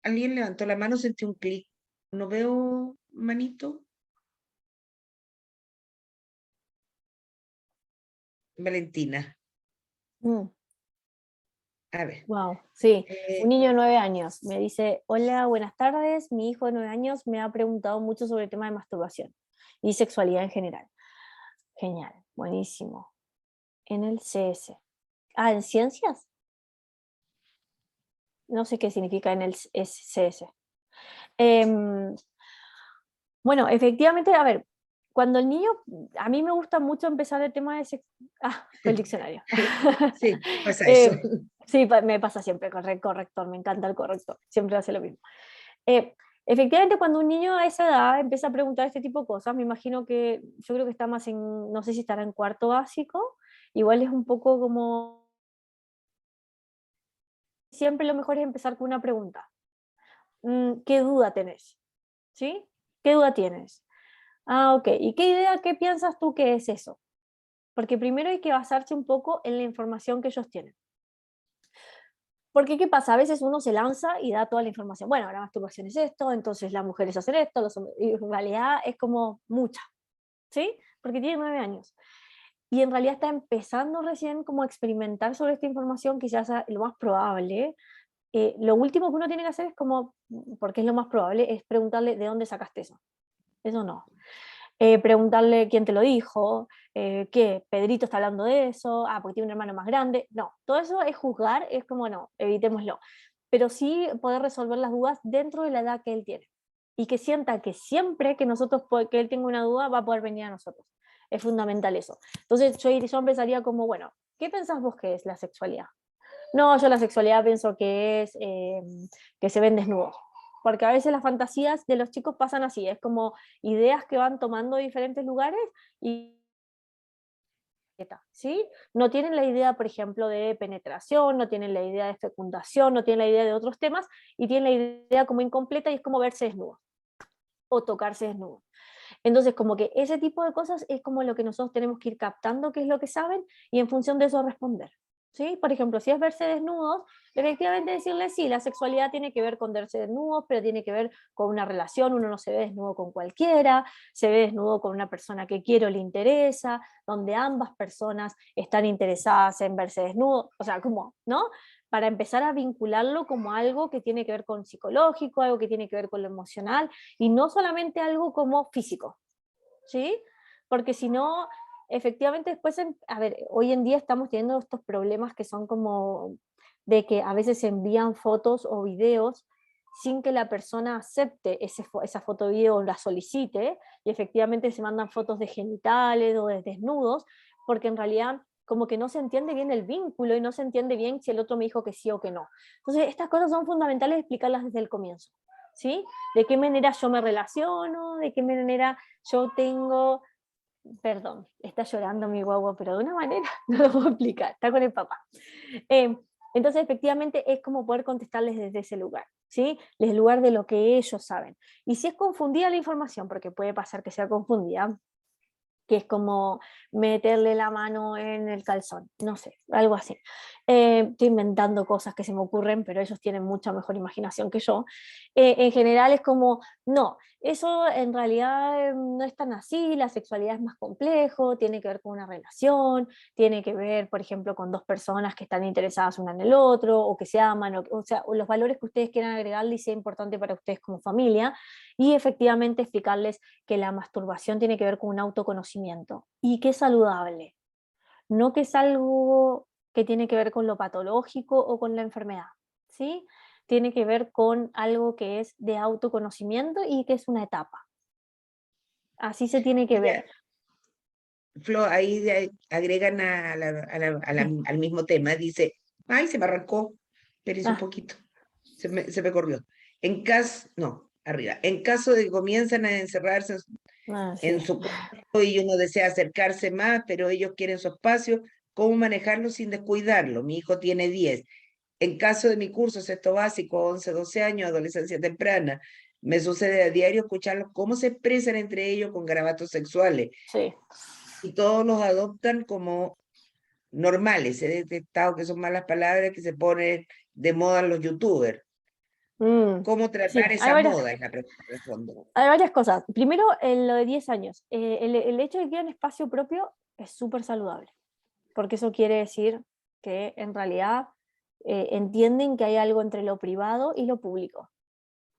Alguien levantó la mano, sentí un clic. No veo manito. Valentina. A ver. Wow, sí. eh, Un niño de 9 años me dice: hola, buenas tardes, mi hijo de 9 años me ha preguntado mucho sobre el tema de masturbación y sexualidad en general. Genial, buenísimo. En el CS. Ah, ¿en ciencias? No sé qué significa en el CS. Bueno, efectivamente, a ver, cuando el niño, a mí me gusta mucho empezar el tema de fue el diccionario. sí, pasa eso. Sí, me pasa siempre, corrector, me encanta el corrector, siempre hace lo mismo. Efectivamente, cuando un niño a esa edad empieza a preguntar este tipo de cosas, me imagino que, yo creo que está más no sé si estará en cuarto básico, igual es un poco como, siempre lo mejor es empezar con una pregunta. ¿Qué duda tenés? ¿Sí? ¿Qué duda tienes? Ah, ok. ¿Y qué piensas tú que es eso? Porque primero hay que basarse un poco en la información que ellos tienen. Porque, ¿qué pasa? A veces uno se lanza y da toda la información. Bueno, la masturbación es esto, entonces las mujeres hacen esto, los hombres, y en realidad es como mucha, ¿sí? Porque tiene 9 años. Y en realidad está empezando recién como a experimentar sobre esta información, quizás lo más probable. Lo último que uno tiene que hacer es como, porque es lo más probable, es preguntarle de dónde sacaste eso. Eso no. preguntarle quién te lo dijo, qué, Pedrito está hablando de eso, porque tiene un hermano más grande. No, todo eso es juzgar, es como no, evitémoslo. Pero sí poder resolver las dudas dentro de la edad que él tiene. Y que sienta que siempre que que él tenga una duda va a poder venir a nosotros. Es fundamental eso. Entonces yo empezaría como, bueno, ¿qué pensás vos que es la sexualidad? No, yo la sexualidad pienso que es que se ven desnudos. Porque a veces las fantasías de los chicos pasan así, es como ideas que van tomando de diferentes lugares y ¿sí? No tienen la idea, por ejemplo, de penetración, no tienen la idea de fecundación, no tienen la idea de otros temas y tienen la idea como incompleta y es como verse desnudo o tocarse desnudo. Entonces, como que ese tipo de cosas es como lo que nosotros tenemos que ir captando, qué es lo que saben, y en función de eso responder. ¿Sí? Por ejemplo, si es verse desnudos, efectivamente decirle sí, la sexualidad tiene que ver con verse desnudos, pero tiene que ver con una relación, uno no se ve desnudo con cualquiera, se ve desnudo con una persona que quiere o le interesa, donde ambas personas están interesadas en verse desnudos, o sea, como, ¿no? Para empezar a vincularlo como algo que tiene que ver con psicológico, algo que tiene que ver con lo emocional, y no solamente algo como físico, ¿sí? Porque si no, efectivamente después, a ver, hoy en día estamos teniendo estos problemas que son como de que a veces se envían fotos o videos sin que la persona acepte esa foto o video o la solicite, y efectivamente se mandan fotos de genitales o de desnudos, porque en realidad como que no se entiende bien el vínculo y no se entiende bien si el otro me dijo que sí o que no. Entonces, estas cosas son fundamentales explicarlas desde el comienzo, ¿sí? De qué manera yo me relaciono, de qué manera yo tengo, perdón, está llorando mi guagua, pero de una manera no lo puedo explicar, está con el papá. Eh, entonces, efectivamente, es como poder contestarles desde ese lugar, ¿sí? Desde el lugar de lo que ellos saben. Y si es confundida la información, porque puede pasar que sea confundida, que es como meterle la mano en el calzón, no sé, algo así. Estoy inventando cosas que se me ocurren, pero ellos tienen mucha mejor imaginación que yo. En general es como, no, eso en realidad no es tan así, la sexualidad es más complejo, tiene que ver con una relación, tiene que ver, por ejemplo, con dos personas que están interesadas una en el otro, o que se aman, o sea, o los valores que ustedes quieran agregarle y sea importante para ustedes como familia, y efectivamente explicarles que la masturbación tiene que ver con un autoconocimiento y que es saludable, no que es algo que tiene que ver con lo patológico o con la enfermedad, ¿sí? Tiene que ver con algo que es de autoconocimiento y que es una etapa. Así se tiene que ver. Mira, Flo, ahí agregan al mismo tema, dice, ay, se me arrancó, espérese un Ah, poquito, se me corrió. En caso, no, arriba, en caso de que comienzan a encerrarse en sí. su cuarto y uno desea acercarse más, pero ellos quieren su espacio, ¿cómo manejarlo sin descuidarlo? Mi hijo tiene 10. En caso de mi curso sexto básico, 11, 12 años, adolescencia temprana, me sucede a diario escucharlos cómo se expresan entre ellos con garabatos sexuales Sí. y todos los adoptan como normales. He detectado que son malas palabras que se ponen de moda en los youtubers. Mm, ¿Cómo tratar sí, esa moda? Es la pregunta de fondo. hay varias cosas. Primero, en lo de 10 años. El hecho de que haya un espacio propio es súper saludable, porque eso quiere decir que en realidad entienden que hay algo entre lo privado y lo público.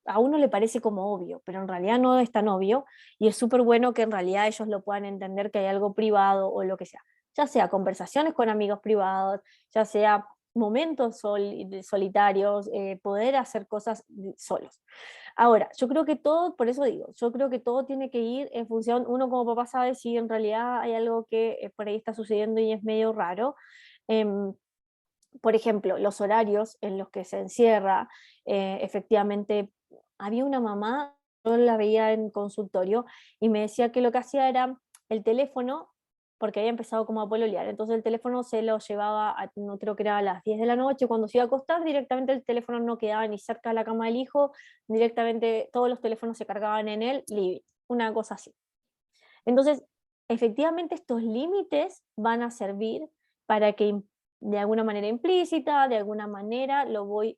A uno le parece como obvio, pero en realidad no es tan obvio, y es súper bueno que en realidad ellos lo puedan entender, que hay algo privado o lo que sea, ya sea conversaciones con amigos privados, ya sea momentos solitarios, poder hacer cosas solos. Ahora, yo creo que todo, por eso digo, yo creo que todo tiene que ir en función, uno como papá sabe si en realidad hay algo que por ahí está sucediendo y es medio raro. Em, por ejemplo, los horarios en los que se encierra, efectivamente, había una mamá, yo la veía en consultorio y me decía que lo que hacía era el teléfono, porque había empezado como a pololear, entonces el teléfono se lo llevaba, no creo que era a las 10 de la noche, cuando se iba a acostar, directamente el teléfono no quedaba ni cerca de la cama del hijo, directamente todos los teléfonos se cargaban en él, una cosa así. Entonces, efectivamente estos límites van a servir para que de alguna manera implícita, de alguna manera lo voy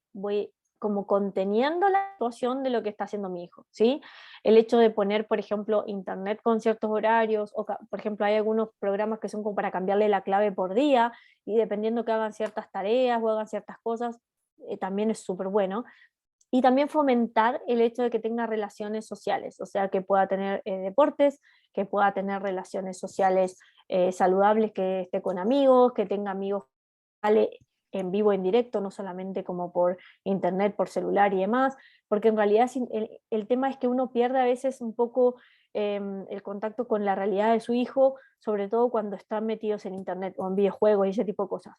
como conteniendo la situación de lo que está haciendo mi hijo, ¿sí? El hecho de poner, por ejemplo, internet con ciertos horarios, o por ejemplo, hay algunos programas que son como para cambiarle la clave por día, y dependiendo que hagan ciertas tareas o hagan ciertas cosas, también es súper bueno. Y también fomentar el hecho de que tenga relaciones sociales, o sea, que pueda tener deportes, que pueda tener relaciones sociales saludables, que esté con amigos, que tenga amigos en vivo, en directo, no solamente como por internet, por celular y demás, porque en realidad el tema es que uno pierde a veces un poco el contacto con la realidad de su hijo, sobre todo cuando están metidos en internet o en videojuegos y ese tipo de cosas.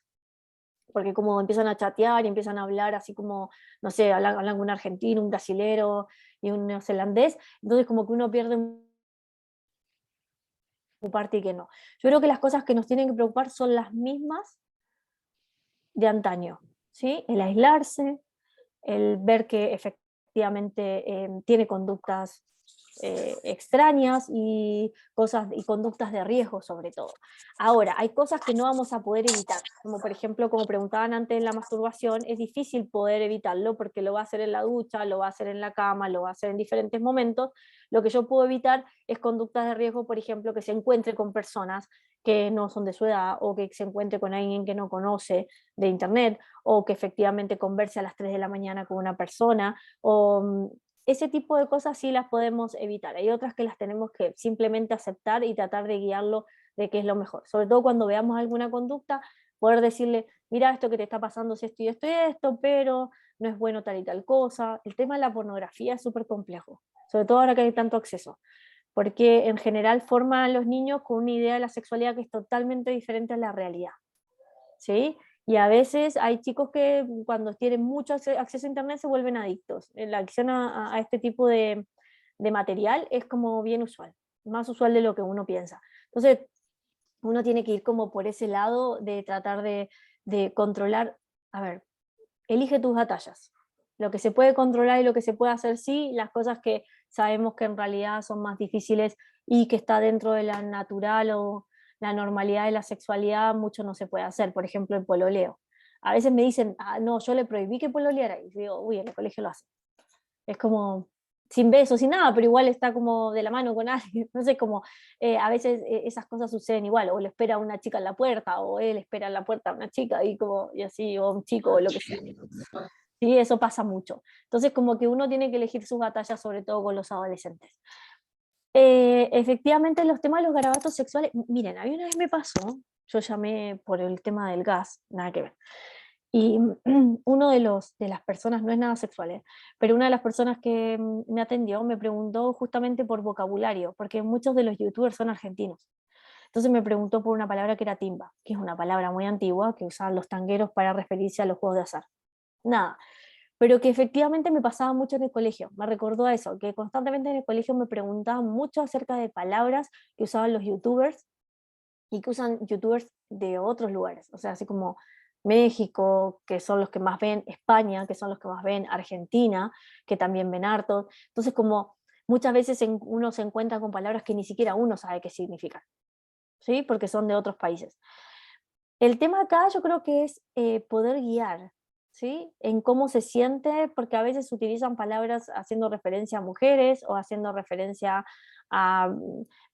Porque como empiezan a chatear y empiezan a hablar así como, no sé, hablan un argentino, un brasilero y un neozelandés, entonces como que uno pierde un parte y que no. Yo creo que las cosas que nos tienen que preocupar son las mismas de antaño, ¿sí? El aislarse, el ver que efectivamente tiene conductas extrañas y cosas y conductas de riesgo sobre todo. Ahora, hay cosas que no vamos a poder evitar, como por ejemplo, como preguntaban antes en la masturbación, es difícil poder evitarlo porque lo va a hacer en la ducha, lo va a hacer en la cama, lo va a hacer en diferentes momentos. Lo que yo puedo evitar es conductas de riesgo, por ejemplo, que se encuentre con personas que no son de su edad o que se encuentre con alguien que no conoce de internet o que efectivamente converse a las 3 de la mañana con una persona o ese tipo de cosas sí las podemos evitar. Hay otras que las tenemos que simplemente aceptar y tratar de guiarlo de qué es lo mejor. Sobre todo cuando veamos alguna conducta, poder decirle, mira, esto que te está pasando es esto y esto y esto, pero no es bueno tal y tal cosa. El tema de la pornografía es súper complejo, sobre todo ahora que hay tanto acceso, porque en general forma a los niños con una idea de la sexualidad que es totalmente diferente a la realidad, ¿sí? Y a veces hay chicos que cuando tienen mucho acceso a internet se vuelven adictos. La adicción a este tipo de material es como bien usual, más usual de lo que uno piensa. Entonces, uno tiene que ir como por ese lado de tratar de controlar, a ver, elige tus batallas. Lo que se puede controlar y lo que se puede hacer sí, las cosas que sabemos que en realidad son más difíciles y que está dentro de la natural o la normalidad de la sexualidad, mucho no se puede hacer. Por ejemplo, el pololeo. A veces me dicen, ah, no, yo le prohibí que pololeara. Y digo, uy, en el colegio lo hace. Es como sin besos, sin nada, pero igual está como de la mano con alguien. No sé, como a veces esas cosas suceden igual, o le espera una chica en la puerta, o él espera en la puerta a una chica, y, como, y así, o un chico, o lo que sea. Sí, eso pasa mucho. Entonces, como que uno tiene que elegir sus batallas, sobre todo con los adolescentes. Efectivamente, los temas de los garabatos sexuales, miren, a mí una vez me pasó, yo llamé por el tema del gas, nada que ver, y uno de las personas, no es nada sexual, pero una de las personas que me atendió me preguntó justamente por vocabulario, porque muchos de los youtubers son argentinos. Entonces me preguntó por una palabra que era timba, que es una palabra muy antigua que usaban los tangueros para referirse a los juegos de azar. Nada, pero que efectivamente me pasaba mucho en el colegio, me recordó a eso, que constantemente en el colegio me preguntaban mucho acerca de palabras que usaban los youtubers y que usan youtubers de otros lugares, o sea, así como México, que son los que más ven, España, que son los que más ven, Argentina, que también ven harto. Entonces, como muchas veces uno se encuentra con palabras que ni siquiera uno sabe qué significan, ¿sí? Porque son de otros países. El tema acá yo creo que es poder guiar, ¿sí? En cómo se siente, porque a veces se utilizan palabras haciendo referencia a mujeres o haciendo referencia a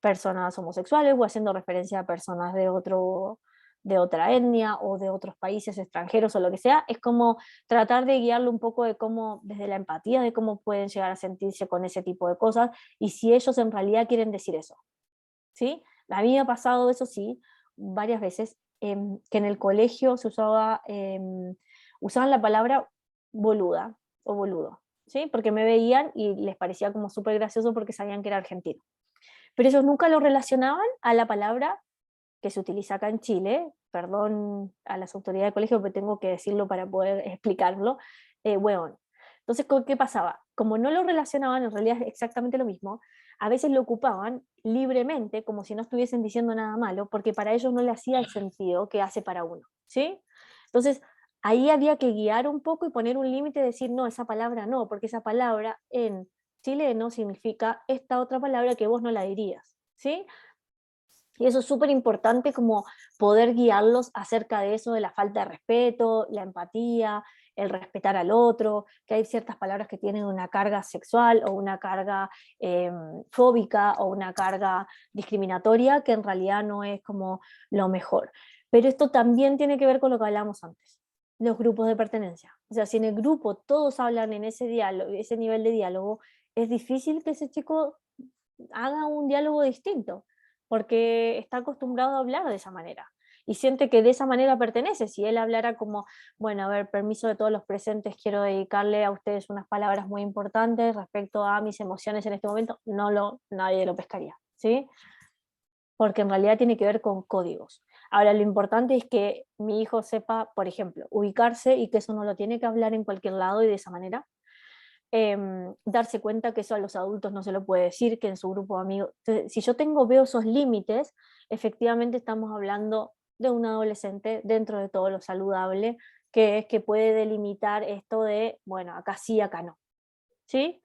personas homosexuales o haciendo referencia a personas de otra etnia o de otros países extranjeros o lo que sea. Es como tratar de guiarlo un poco de cómo, desde la empatía, de cómo pueden llegar a sentirse con ese tipo de cosas y si ellos en realidad quieren decir eso, ¿sí? A mí me ha pasado eso sí, varias veces, que en el colegio se usaba, usaban la palabra boluda o boludo, ¿sí? Porque me veían y les parecía como súper gracioso porque sabían que era argentino. Pero ellos nunca lo relacionaban a la palabra que se utiliza acá en Chile, perdón a las autoridades del colegio, pero tengo que decirlo para poder explicarlo, hueón. Entonces, ¿qué pasaba? Como no lo relacionaban, en realidad es exactamente lo mismo, a veces lo ocupaban libremente, como si no estuviesen diciendo nada malo, porque para ellos no le hacía el sentido que hace para uno, ¿sí? Entonces, ahí había que guiar un poco y poner un límite, decir, no, esa palabra no, porque esa palabra en chileno significa esta otra palabra que vos no la dirías, ¿sí? Y eso es súper importante como poder guiarlos acerca de eso, de la falta de respeto, la empatía, el respetar al otro, que hay ciertas palabras que tienen una carga sexual o una carga fóbica o una carga discriminatoria que en realidad no es como lo mejor. Pero esto también tiene que ver con lo que hablamos antes, los grupos de pertenencia. O sea, si en el grupo todos hablan en ese diálogo, ese nivel de diálogo, es difícil que ese chico haga un diálogo distinto, porque está acostumbrado a hablar de esa manera y siente que de esa manera pertenece. Si él hablara como, bueno, a ver, permiso de todos los presentes, quiero dedicarle a ustedes unas palabras muy importantes respecto a mis emociones en este momento, nadie lo pescaría, ¿sí? Porque en realidad tiene que ver con códigos. Ahora, lo importante es que mi hijo sepa, por ejemplo, ubicarse y que eso no lo tiene que hablar en cualquier lado y de esa manera. Darse cuenta que eso a los adultos no se lo puede decir, que en su grupo de amigos. Entonces, si yo veo esos límites, efectivamente estamos hablando de un adolescente dentro de todo lo saludable, que es que puede delimitar esto de, bueno, acá sí, acá no. ¿Sí?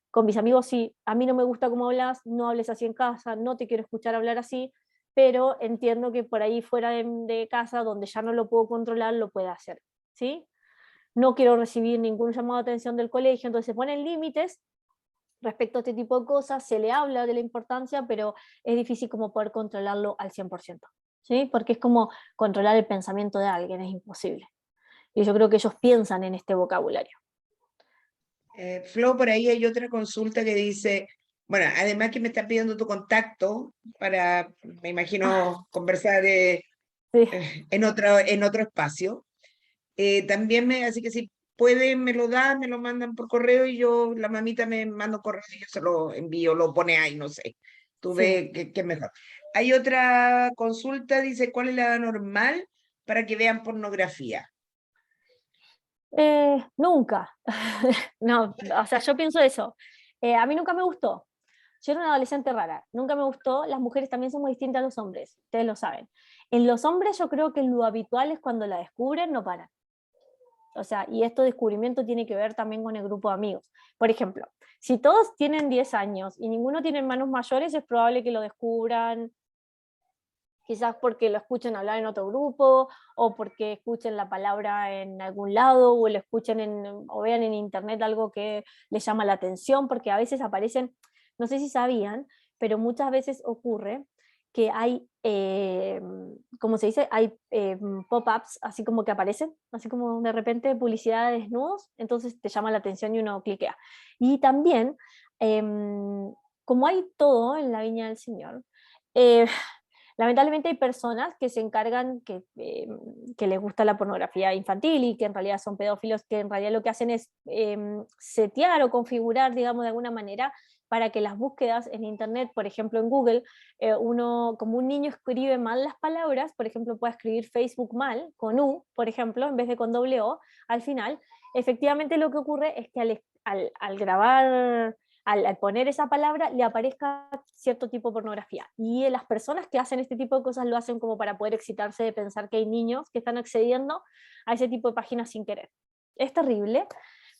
Con mis amigos sí, a mí no me gusta cómo hablas, no hables así en casa, no te quiero escuchar hablar así, pero entiendo que por ahí fuera de casa, donde ya no lo puedo controlar, lo puede hacer. ¿Sí? No quiero recibir ningún llamado de atención del colegio, entonces se ponen límites respecto a este tipo de cosas, se le habla de la importancia, pero es difícil como poder controlarlo al 100%, ¿sí? Porque es como controlar el pensamiento de alguien, es imposible. Y yo creo que ellos piensan en este vocabulario. Flo, por ahí hay otra consulta que dice, bueno, además que me está pidiendo tu contacto para, me Ah, imagino, conversar sí, en otro espacio. También así que si pueden, me lo dan, me lo mandan por correo y yo, la mamita me manda un correo y yo se lo envío, lo pone ahí, no sé. Tú sí. ves qué es mejor. Hay otra consulta, dice, ¿cuál es la edad normal para que vean pornografía? Nunca. No, o sea, yo pienso eso. A mí nunca me gustó. Yo era una adolescente rara, nunca me gustó. Las mujeres también somos distintas a los hombres, ustedes lo saben. En los hombres yo creo que lo habitual es cuando la descubren, no paran. O sea, y este descubrimiento tiene que ver también con el grupo de amigos. Por ejemplo, si todos tienen 10 años y ninguno tiene hermanos mayores, es probable que lo descubran quizás porque lo escuchen hablar en otro grupo, o porque escuchen la palabra en algún lado, o lo escuchen o vean en internet algo que les llama la atención, porque a veces aparecen, no sé si sabían, pero muchas veces ocurre que hay, ¿cómo se dice? Hay pop-ups, así como que aparecen, así como de repente publicidad de desnudos, entonces te llama la atención y uno cliquea. Y también, como hay todo en la viña del Señor, eh, lamentablemente hay personas que se encargan, que les gusta la pornografía infantil y que en realidad son pedófilos, que en realidad lo que hacen es setear o configurar, digamos, de alguna manera para que las búsquedas en Internet, por ejemplo en Google, uno, como un niño escribe mal las palabras, por ejemplo, puede escribir Facebook mal, con U, por ejemplo, en vez de con doble O, al final, efectivamente lo que ocurre es que al grabar al poner esa palabra le aparezca cierto tipo de pornografía. Y las personas que hacen este tipo de cosas lo hacen como para poder excitarse de pensar que hay niños que están accediendo a ese tipo de páginas sin querer. Es terrible,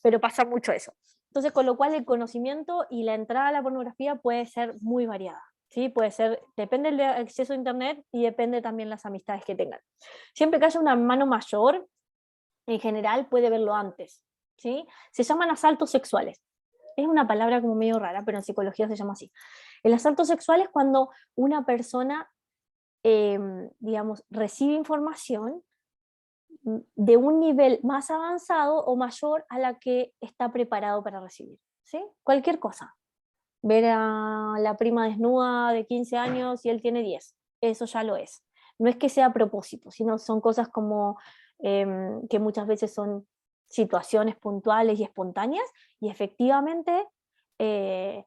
pero pasa mucho eso. Entonces, con lo cual el conocimiento y la entrada a la pornografía puede ser muy variada. ¿Sí? Puede ser, depende del acceso a Internet y depende también las amistades que tengan. Siempre que haya una mano mayor, en general puede verlo antes. ¿Sí? Se llaman asaltos sexuales. Es una palabra como medio rara, pero en psicología se llama así. El asalto sexual es cuando una persona, digamos, recibe información de un nivel más avanzado o mayor a la que está preparado para recibir. ¿Sí? Cualquier cosa. Ver a la prima desnuda de 15 años y él tiene 10. Eso ya lo es. No es que sea a propósito, sino son cosas como que muchas veces son situaciones puntuales y espontáneas y efectivamente eh,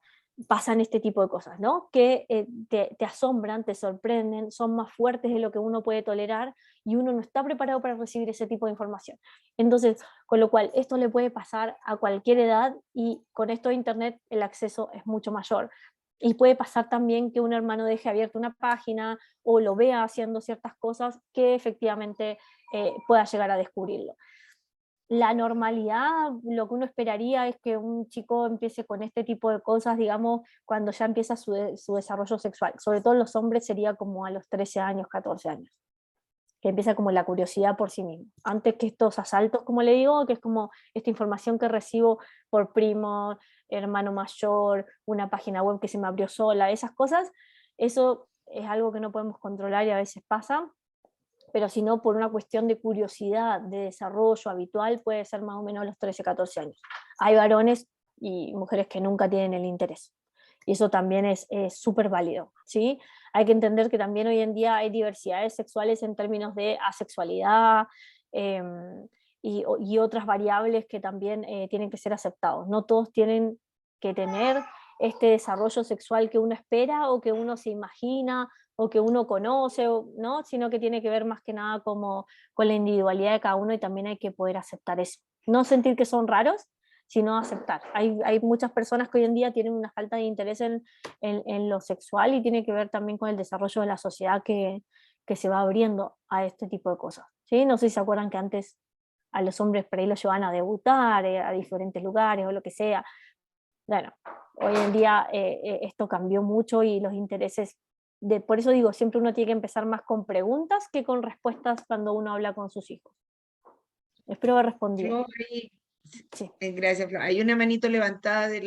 pasan este tipo de cosas, ¿no? Que te asombran, te sorprenden, son más fuertes de lo que uno puede tolerar y uno no está preparado para recibir ese tipo de información. Entonces, con lo cual, esto le puede pasar a cualquier edad y con esto de Internet el acceso es mucho mayor. Y puede pasar también que un hermano deje abierta una página o lo vea haciendo ciertas cosas que efectivamente pueda llegar a descubrirlo. La normalidad, lo que uno esperaría es que un chico empiece con este tipo de cosas, digamos, cuando ya empieza su desarrollo sexual. Sobre todo los hombres sería como a los 13 años, 14 años, que empieza como la curiosidad por sí mismo. Antes que estos asaltos, como le digo, que es como esta información que recibo por primo, hermano mayor, una página web que se me abrió sola, esas cosas, eso es algo que no podemos controlar y a veces pasa. pero si no, por una cuestión de curiosidad, de desarrollo habitual, puede ser más o menos los 13, 14 años. Hay varones y mujeres que nunca tienen el interés. Y eso también es súper válido, ¿sí? Hay que entender que también hoy en día hay diversidades sexuales en términos de asexualidad y otras variables que también tienen que ser aceptados. No todos tienen que tener este desarrollo sexual que uno espera o que uno se imagina o que uno conoce, ¿no? Sino que tiene que ver más que nada como con la individualidad de cada uno y también hay que poder aceptar eso. No sentir que son raros, sino aceptar. Hay muchas personas que hoy en día tienen una falta de interés en lo sexual y tiene que ver también con el desarrollo de la sociedad que se va abriendo a este tipo de cosas. ¿Sí? No sé si se acuerdan que antes a los hombres por ahí los llevaban a debutar a diferentes lugares o lo que sea. Bueno, hoy en día esto cambió mucho y los intereses, por eso digo, siempre uno tiene que empezar más con preguntas que con respuestas cuando uno habla con sus hijos. Espero haber respondido. Flor, Sí. gracias, Flor. Hay una manito levantada de